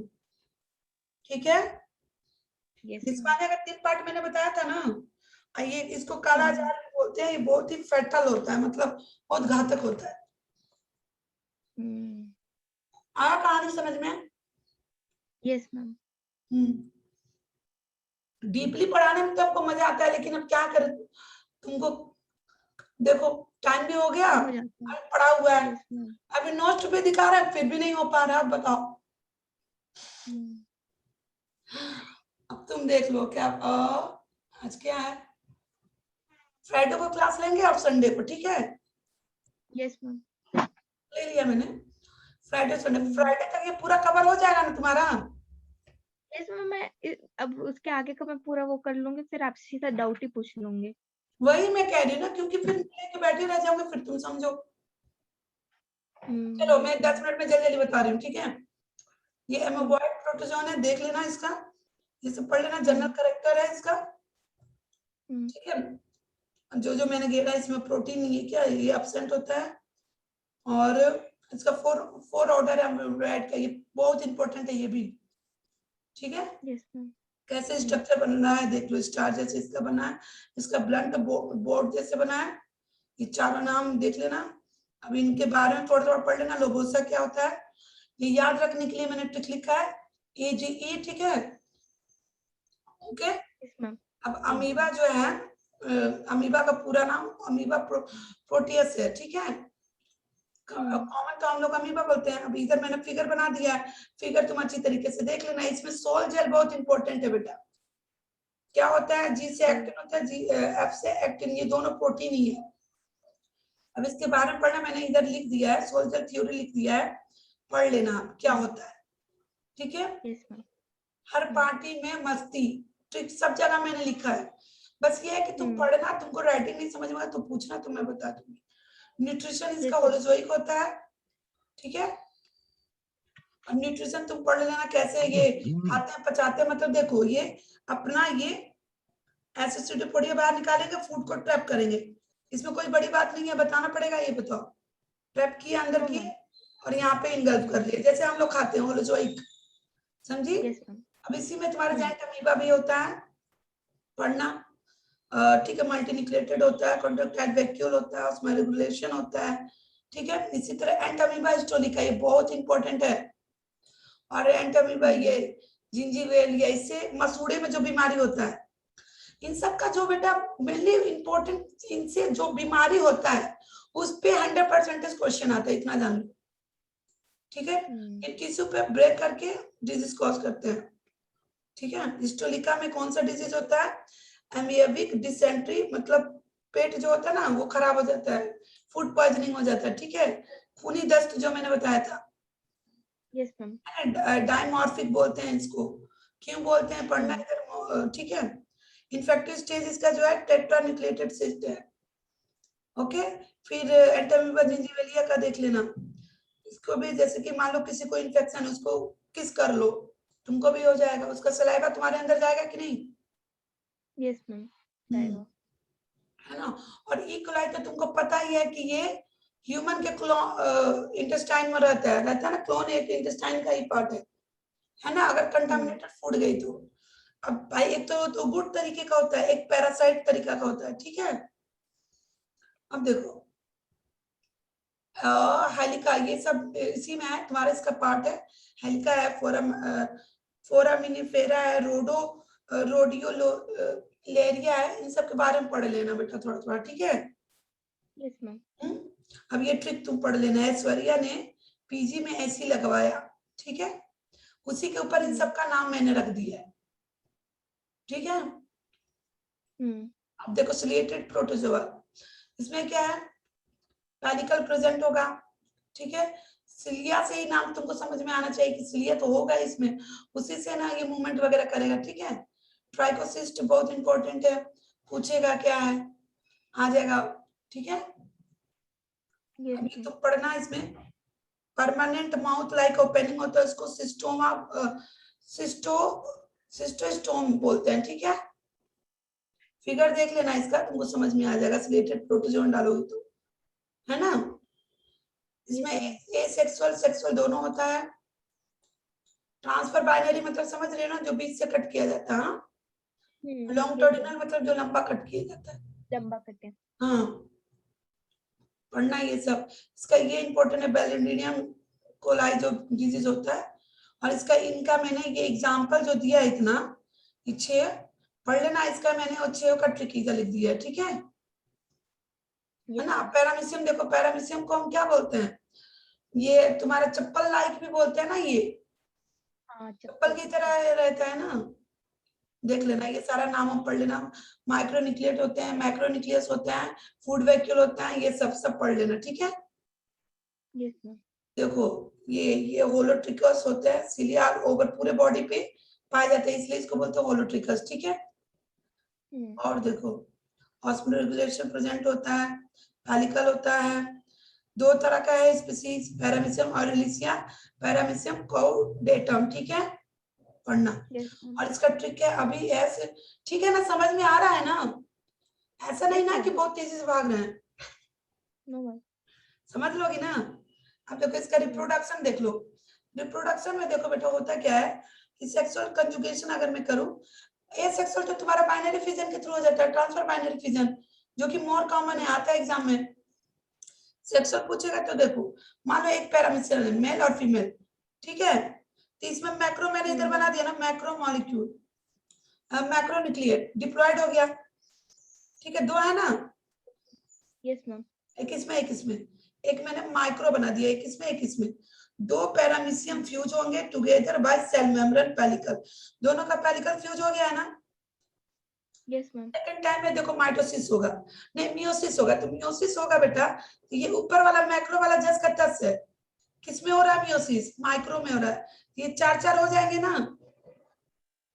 Speaker 1: ठीक है, लिस्मानिया का 3 पार्ट मैंने बताया था ना। ये इसको काला आजार भी बोलते हैं, ये बहुत ही फैटल होता है, मतलब बहुत घातक होता है। आया कहानी समझ में?
Speaker 2: Yes ma'am.
Speaker 1: डीपली पढ़ाने में तो आपको मजा आता है, लेकिन अब क्या करें, तुमको देखो टाइम भी हो गया, पढ़ा हुआ है, अभी नोट्स पे दिखा रहा है, फिर भी नहीं हो पा रहा। अब बताओ, अब तुम देख लो क्या आज क्या है, फ्राइडे को क्लास लेंगे और संडे को। ठीक है,
Speaker 2: यस मैम।
Speaker 1: ले लिया मैंने, फ्राइडे संडे। फ्राइडे तक ये पूरा कवर हो जाएगा ना तुम्हारा?
Speaker 2: यस मैम, मैं अब उसके आगे का मैं पूरा वो कर लूंगी, फिर आपसे सीधा डाउट ही पूछ लूंगी।
Speaker 1: वही मैं कह रही हूँ ना, क्योंकि फिर लेके बैठे रह जाओगे, फिर तुम समझो। चलो मैं 10 मिनट में जल्दी जल्दी बता रही हूँ। ठीक है, ये एमोबॉइड प्रोटोजोन है, देख लेना इसका, ये सब पढ़ लेना, जनरल कैरेक्टर है इसका। ठीक है, जो जो मैंने घेरा इसमें प्रोटीन ये क्या है, ये एब्सेंट होता है, और इसका फोर ऑर्डर है एमोबॉइड का, ये बहुत इंपॉर्टेंट है ये भी। ठीक है, कैसे स्ट्रक्चर बन रहा है देख लो, स्टार जैसे इसका बना है, इसका ब्लंट बोर्ड जैसे बना है, ये चारों नाम देख लेना। अब इनके बारे में थोड़ा थोड़ा पढ़ लेना, लोबोसा क्या होता है, ये याद रखने के लिए मैंने ट्रिक लिखा है, AGE। ठीक है, ओके। अब अमीबा जो है, अमीबा का पूरा नाम अमीबा प्रोटियस है। ठीक है, कॉमन तो हम लोग अमीबा बोलते हैं। अब इधर मैंने फिगर बना दिया है, फिगर तुम अच्छी तरीके से देख लेना। इसमें सोल जेल बहुत इंपॉर्टेंट है बेटा। क्या होता है, जी से एक्टिन होता है, जी एफ से एक्टिन, ये दोनों प्रोटीन ही है। अब इसके बारे में पढ़ना मैंने इधर लिख दिया है, सोल जेल थ्योरी लिख दिया है, पढ़ लेना क्या होता है। ठीक है, हर पार्टी में मस्ती, ट्रिक सब जगह मैंने लिखा है, बस ये है कि तुम पढ़ना, तुमको राइटिंग नहीं समझ में आए तो पूछना, तो मैं बता दूंगी। न्यूट्रिशन इसका होलोजोइक होता है। ठीक है, अब न्यूट्रिशन तुम पढ़ लेना कैसे ये खाते हैं पचाते हैं, मतलब देखो ये अपना ये एसिडिटी बाहर निकालेंगे, फूड को ट्रैप करेंगे, इसमें कोई बड़ी बात नहीं है, बताना पड़ेगा। ये बताओ, ट्रैप किया अंदर किए और यहाँ पे इनगल्फ कर लिए, जैसे हम लोग खाते हैं होलोजोइक, समझी? अब इसी में तुम्हारा जाइंट अमीबा भी होता है, पढ़ना। ठीक है, मल्टीन्यूक्लिएटेड होता है, कॉन्ट्रैक्टाइल वैक्यूल होता है, उसमें रेगुलेशन होता है। ठीक है, इसी तरह एंट अमीबा हिस्टोलिका, ये बहुत इंपॉर्टेंट है, और एंटामीबा ये जिंजीवेल, या इससे मसूड़े में जो बीमारी होता है, इन सब का जो बेटा मेनली इंपॉर्टेंट, इनसे जो बीमारी होता है उस पे 100% क्वेश्चन आता है, इतना जान लो, ठीक है। ये टिश्यू पे ब्रेक करके डिजीज कॉज करते हैं, ठीक है। हिस्टोलिका में कौन सा डिजीज होता है, एमिएबिक डिसेंट्री, मतलब पेट जो होता है ना वो खराब हो जाता है, फूड पॉइजनिंग हो जाता है, ठीक है। खूनी दस्त जो मैंने बताया था,
Speaker 2: यस मैम।
Speaker 1: डायमॉर्फिक बोलते हैं इसको, क्यों बोलते हैं पढ़ना इधर, ठीक है। इन्फेक्टिव स्टेज इसका जो है टेट्रान्यूक्लिएटेड सिस्ट है, ओके। फिर एंटामीबा जिंजीवेलिया का देख लेना, इसको भी जैसे कि मान लो किसी को इन्फेक्शन, उसको किस कर लो, तुमको भी हो जाएगा, उसका सलाइवा तुम्हारे अंदर जाएगा कि नहीं,
Speaker 2: यस मैम जाएगा।
Speaker 1: है ना। और ई कोलाई तो तुमको पता ही है कि ये ह्यूमन के इंटेस्टाइन में रहता है ना, क्लोन एक इंटेस्टाइन का ही पार्ट है ना। अगर कंटामिनेटेड फूड गई तो, अब भाई एक तो गुड तरीके का होता है, एक पैरासाइट तरीका का होता है, ठीक है। अब देखो हेलिका, ये सब इसी में है तुम्हारा, इसका पार्ट है। हेलिका है, फोरामिनिफेरा है, रोडियो लेरिया है, इन सब के बारे में पढ़ लेना बेटा थोड़ा थोड़ा, ठीक है।
Speaker 2: Yes ma'am.
Speaker 1: अब ये ट्रिक तुम पढ़ लेना, ऐश्वर्या ने पीजी में ऐसी लगवाया, ठीक है, उसी के ऊपर इन सब का नाम मैंने रख दिया है, ठीक है। अब देखो सिलिएटेड प्रोटोजोआ, इसमें क्या है, पेडिकल प्रेजेंट होगा, ठीक है। सिलिया से ही नाम तुमको समझ में आना चाहिए कि सिलिया तो होगा इसमें, उसी से ना ये मूवमेंट वगैरह करेगा, ठीक है। ट्राइकोसिस्ट बहुत इंपॉर्टेंट है, पूछेगा क्या है, आ जाएगा, ठीक है। अभी तो पढ़ना इसमें, परमानेंट माउथ लाइक ओपनिंग होता है, उसको सिस्टोमा, सिस्टोस्टोम बोलते हैं, ठीक है। फिगर देख लेना इसका, तुमको समझ में आ जाएगा, सिलेटेड प्रोटोजोन डालोगे तो, है ना। इसमें ए सेक्सुअल सेक्सुअल दोनों होता है। ट्रांसफर बाइनरी मतलब समझ रहे हो ना, जो बीच से कट किया जाता है, लॉन्गिट्यूडिनल मतलब जो लंबा कट किया जाता है,
Speaker 2: लंबा कट है।
Speaker 1: हाँ पढ़ना ये सब। इसका ये इंपॉर्टेंट है, बेलिडियम कोलाई जो डिजीज होता है, और इसका इनका मैंने ये एग्जांपल जो दिया है इतना, ये 6 पढ़ लेना, इसका मैंने और 6 का ट्रिकीजा लिख दिया है, ठीक है ना। पैरामीशियम देखो, पैरामीशियम को हम क्या बोलते हैं, ये तुम्हारा चप्पल लाइक भी बोलते हैं ना, ये चप्पल की तरह रहता है ना, देख लेना, ये सारा नाम हम पढ़ लेना। माइक्रोन्यूक्लियट होते हैं, मैक्रोन्यूक्लियस होते हैं, फूड वैक्यूल होता है, ये सब पढ़ लेना, ठीक है। देखो ये होलोट्रिकस होते हैं, सिलिया ओवर पूरे बॉडी पे पाए जाते हैं, इसलिए इसको बोलते हैं होलोट्रिकस, ठीक है। और देखो ऑस्मोरेगुलेशन प्रेजेंट होता है, पैलिकल होता है, 2 तरह का है स्पीसीज, पैरामीशियम और इलिसिया, पैरामीशियम कॉडेटम, ठीक है पढ़ना। और इसका ट्रिक है अभी ऐसे, ठीक है ना, समझ में आ रहा है ना, ऐसा नहीं ना कि बहुत तेजी से भाग रहे हैं, समझ लोगे ना। अब देखो इसका रिप्रोडक्शन देख लो, रिप्रोडक्शन में देखो बेटा होता क्या है कि सेक्सुअल कंजुगेशन अगर मैं करूं, एसेक्सुअल तो तुम्हारा बाइनरी फिजन के थ्रू हो जाता है, ट्रांसफर बाइनरी फिजन जो कि मोर कॉमन है, आता है एग्जाम में। सेक्सुअल पूछेगा तो देखो, मान लो एक पैरामीशियल है, मेल और फीमेल, ठीक है, तो इसमें मैक्रो मैंने इधर बना दिया ना, मैक्रो मॉलिक्यूल, मैक्रोन्यूक्लियट डिप्लॉयड हो गया, ठीक है, 2 है ना।
Speaker 2: Yes ma'am.
Speaker 1: एक इसमें एक मैंने माइक्रो बना दिया, एक इसमें 2 पैरामीशियम फ्यूज होंगे together by cell membrane pellicle, दोनों का पेलिकल फ्यूज हो गया है ना।
Speaker 2: Yes ma'am.
Speaker 1: सेकंड टाइम में देखो माइटोसिस होगा, नहीं मियोसिस होगा, तो मियोसिस होगा बेटा, तो ये ऊपर वाला मैक्रो वाला जस का टच है, किसमें हो रहा है मियोसिस, माइक्रो में हो रहा है, ये 4 हो जाएंगे ना।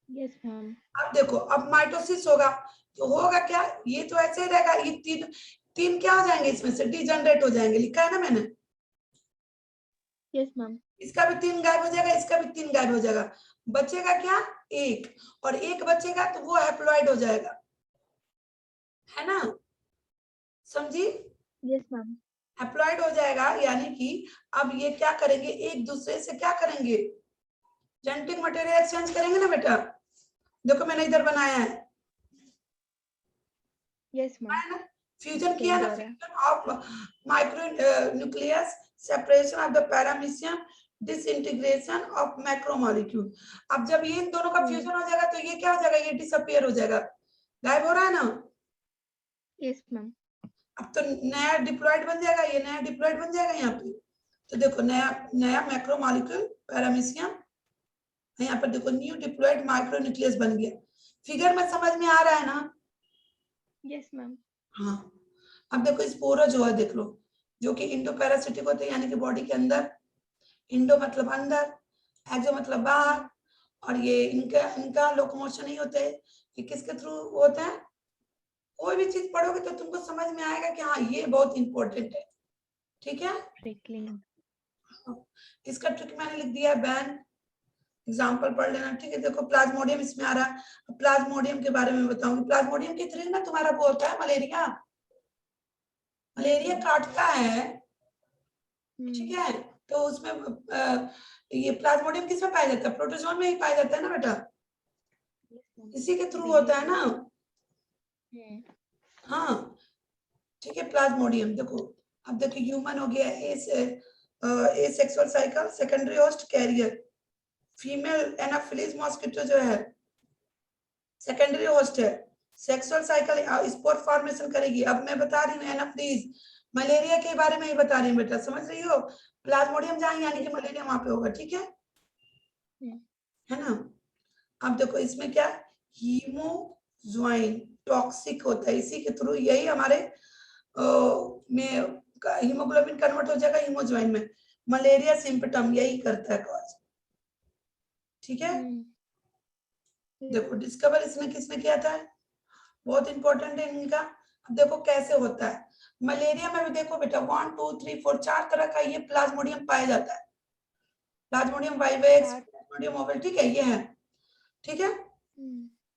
Speaker 2: Yes ma'am.
Speaker 1: अब देखो अब माइटोसिस होगा, तो होगा क्या, ये तो ऐसे ही रहेगा, ये 3 क्या हो जाएंगे, इसमें से डिजनरेट हो जाएंगे, लिखा है ना मैंने।
Speaker 2: Yes ma'am.
Speaker 1: इसका भी 3 गायब हो जाएगा, इसका भी 3 गायब हो जाएगा, बचेगा क्या, 1, और 1 बचेगा तो वो हैप्लॉइड हो जाएगा, है ना, समझी।
Speaker 2: Yes ma'am.
Speaker 1: हैप्लॉइड हो जाएगा, यानी कि अब ये क्या करेंगे, एक दूसरे से क्या करेंगे, जेनेटिक मटेरियल एक्सचेंज करेंगे ना बेटा। देखो मैंने इधर बनाया है,
Speaker 2: यस मैम।
Speaker 1: फ्यूजन किया ना, fusion of micro nucleus, separation of the paramecium, disintegration of macromolecule. अब जब ये इन दोनों का फ्यूजन हो जाएगा तो ये क्या हो जाएगा, ये डिसअपियर हो जाएगा, गायब हो रहा है ना।
Speaker 2: Yes ma'am.
Speaker 1: अब तो नया डिप्लॉइड बन जाएगा, ये नया डिप्लॉइड बन जाएगा यहाँ पे। तो देखो नया नया मैक्रोमोलिक्यूल पैरामीशियम, यहाँ पर देखो न्यू डिप्लॉइड माइक्रोन्यूक्लियस बन गया। फिगर में समझ में आ रहा है ना।
Speaker 2: Yes ma'am.
Speaker 1: हाँ, अब देखो स्पोरा जो है देख लो, जो कि इंडो पैरासिटिक होते हैं, यानी कि बॉडी के अंदर, इंडो मतलब अंदर, एक्सो मतलब बाहर, और ये इनका इनका लोकोमोशन नहीं होते, ये किसके थ्रू होते हैं। कोई भी चीज पढ़ोगे तो तुमको समझ में आएगा कि हाँ ये बहुत इंपॉर्टेंट है, ठीक है।
Speaker 2: ट्रिकलिंग।
Speaker 1: इसका ट्रिक मैंने लिख दिया है, बैन, एग्जाम्पल पढ़ लेना, ठीक है। देखो प्लाज्मोडियम इसमें आ रहा है, प्लाज्मोडियम के बारे में बताऊंगी। प्लाज्मोडियम के थ्रू ना तुम्हारा वो होता है मलेरिया, मलेरिया काटता है, ठीक है। तो उसमें ये प्लाज्मोडियम किसमें पाया जाता है, प्रोटोजोन में ही पाया जाता है ना बेटा, इसी के थ्रू होता है ना। हाँ ठीक है, प्लाज्मोडियम देखो। अब देखो ह्यूमन हो गया, asexual cycle, secondary host carrier, female anopheles mosquito जो है सेकेंडरी होस्ट है, सेक्सुअल साइकिल स्पोर फॉर्मेशन करेगी। अब मैं बता रही हूँ एनाफिलीज, मलेरिया के बारे में ही बता रही हूँ बेटा, समझ रही हो। प्लाज्मोडियम जहाँ यानी कि मलेरिया वहां पे होगा, ठीक है ना। अब देखो इसमें क्या, हीमोज्वाइन टॉक्सिक होता है, इसी के थ्रू यही हमारे में हीमोग्लोबिन कन्वर्ट हो जाएगा हीमोज्वाइन में, मलेरिया सिम्पटम यही करता है कॉज, ठीक है। देखो डिस्कवर इसने किसने किया था, बहुत इंपॉर्टेंट है इनका। अब देखो कैसे होता है मलेरिया में भी, देखो बेटा 1 2 3 4 4 तरह का ये प्लाज्मोडियम पाया जाता है, प्लाज्मोडियम वाइवेक्स, प्लाज्मोडियम ओवल, ठीक है, ये है, ठीक है।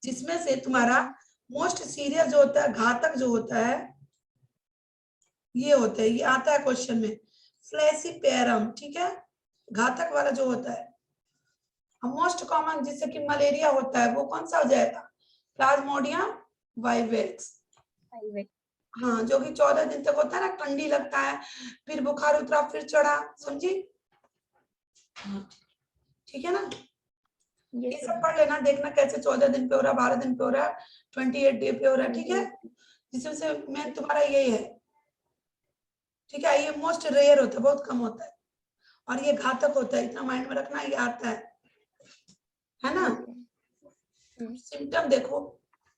Speaker 1: जिसमें से तुम्हारा मोस्ट सीरियस जो होता है, घातक जो होता है, ये होता है, ये आता है क्वेश्चन में, फ्लैसीपेरम, ठीक है, घातक वाला जो होता है। मोस्ट कॉमन जिससे कि मलेरिया होता है वो कौन सा हो जाएगा, प्लाज्मोडियम वाइवेक्स। हाँ, जो कि 14 दिन तक होता है ना, ठंडी लगता है, फिर बुखार उतरा, फिर चढ़ा, समझी। हाँ, ठीक है ना। ये सब पढ़ लेना, देखना कैसे 14 दिन पे हो रहा, 12 दिन पे हो रहा, 28 डे पे हो रहा, ठीक है। जिसमें मेन तुम्हारा यही है, ठीक है। ये मोस्ट रेयर होता है, बहुत कम होता है, और ये घातक होता है, इतना माइंड में रखना, ये आता है ना। सिम्टम देखो,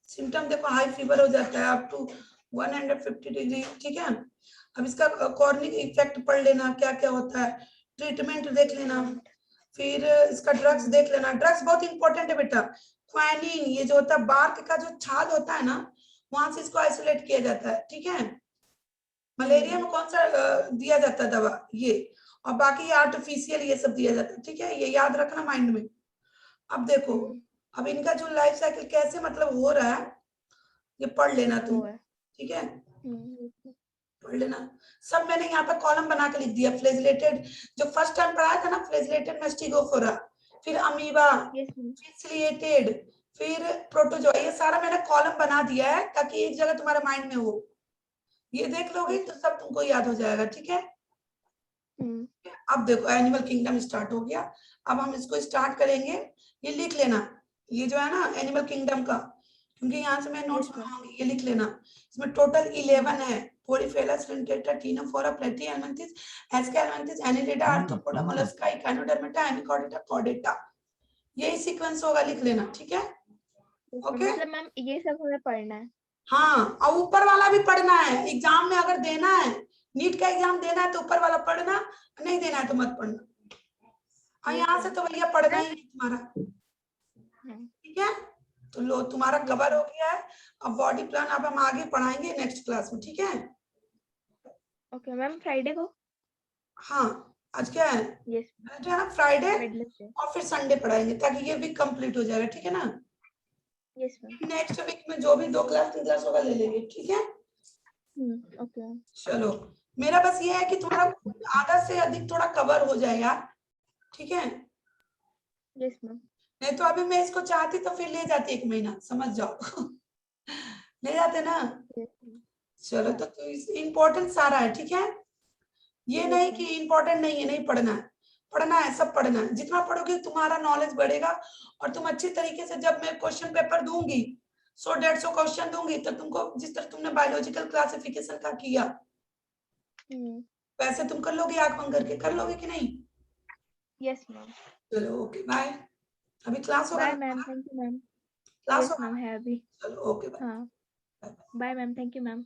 Speaker 1: सिम्टम देखो, हाई फीवर हो जाता है अप टू 150 डिग्री, ठीक है। अब इसका कॉर्निक इफेक्ट पढ़ लेना, क्या क्या होता है, ट्रीटमेंट देख लेना, फिर इसका ड्रग्स देख लेना। ड्रग्स बहुत इंपॉर्टेंट है बेटा, क्वानिन, ये जो होता है बार्क का जो छाल होता है ना, वहां से इसको आइसोलेट किया जाता है, ठीक है। मलेरिया में कौन सा दिया जाता है दवा, ये, और बाकी ये आर्टिफिशियल ये सब दिया जाता है, ठीक है, ये याद रखना माइंड में। अब देखो, अब इनका जो लाइफ साइकिल कैसे मतलब हो रहा है, ये पढ़ लेना तुम, ठीक है, पढ़ लेना सब। मैंने यहाँ पे कॉलम बना के लिख दिया, फ्लैजिलेटेड जो फर्स्ट टाइम पढ़ाया था ना, फ्लैजिलेटेड मैस्टिगोफोरा, फिर अमीबा, फिर सिलिएटेड, फिर प्रोटोजोआ, ये सारा मैंने कॉलम बना दिया है ताकि एक जगह तुम्हारे माइंड में हो, ये देख लोगे तो सब तुमको याद हो जाएगा, ठीक है। अब देखो एनिमल किंगडम स्टार्ट हो गया, अब हम इसको स्टार्ट करेंगे, ये लिख लेना, ये जो है ना एनिमल किंगडम का, क्योंकि यहाँ से मैं नोट्स बनाऊंगी, ये लिख लेना। इसमें टोटल 11 है, पोरीफेलस, डेल्टा, Ctenophora, Platyhelminthes, Aschelminthes, Annelida, Arthropoda, Mollusca, Echinodermata, Hemichordata, Chordata, यही सीक्वेंस होगा, लिख लेना, ठीक है। ओके,
Speaker 2: मतलब मैम ये सब हमें पढ़ना है।
Speaker 1: हाँ, और ऊपर वाला भी पढ़ना है, एग्जाम में अगर देना है, नीट का एग्जाम देना है तो ऊपर वाला पढ़ना, नहीं देना है तो मत पढ़ना। और यहाँ से तो भैया पढ़ना ही तुम्हारा, ठीक है। तो लो तुम्हारा कवर हो गया है, अब बॉडी प्लान अब हम आगे पढ़ाएंगे नेक्स्ट क्लास में, ठीक है।
Speaker 2: ओके मैम, फ्राइडे को,
Speaker 1: हाँ आज क्या है, जो है ना फ्राइडे, और फिर संडे पढ़ाएंगे ताकि ये वीक कंप्लीट हो जाएगा, ठीक है ना। नेक्स्ट वीक में जो भी 2 क्लास 3 क्लास होगा ले लेंगे, ठीक है।
Speaker 2: ओके
Speaker 1: चलो, मेरा बस ये है कि तुम्हारा आधा से अधिक थोड़ा कवर हो जाए यार, ठीक है।
Speaker 2: Yes ma'am.
Speaker 1: नहीं तो अभी मैं इसको चाहती तो फिर ले जाती 1 महीना, समझ जाओ ले जाते ना। चलो, तो इम्पोर्टेंट सारा है, ठीक है। ये नहीं कि इम्पोर्टेंट नहीं है, नहीं पढ़ना है, पढ़ना है, सब पढ़ना है। जितना पढ़ोगे तुम्हारा नॉलेज बढ़ेगा और तुम अच्छी तरीके से, जब मैं क्वेश्चन पेपर दूंगी 100-150 क्वेश्चन दूंगी, तो तुमको जिस तरह तुमने बायोलॉजिकल क्लासिफिकेशन का किया वैसे तुम कर लोगे, आंख बंद करके कर लोगे कि नहीं?
Speaker 2: Yes ma'am.
Speaker 1: चलो ओके बाय। अभी क्लास होगा
Speaker 2: बाय
Speaker 1: ना?
Speaker 2: Ma'am, thank you ma'am.
Speaker 1: Class
Speaker 2: yes
Speaker 1: होगा
Speaker 2: मैम
Speaker 1: ना?
Speaker 2: है अभी।
Speaker 1: चलो ओके बाय।
Speaker 2: हाँ, bye ma'am, thank you ma'am.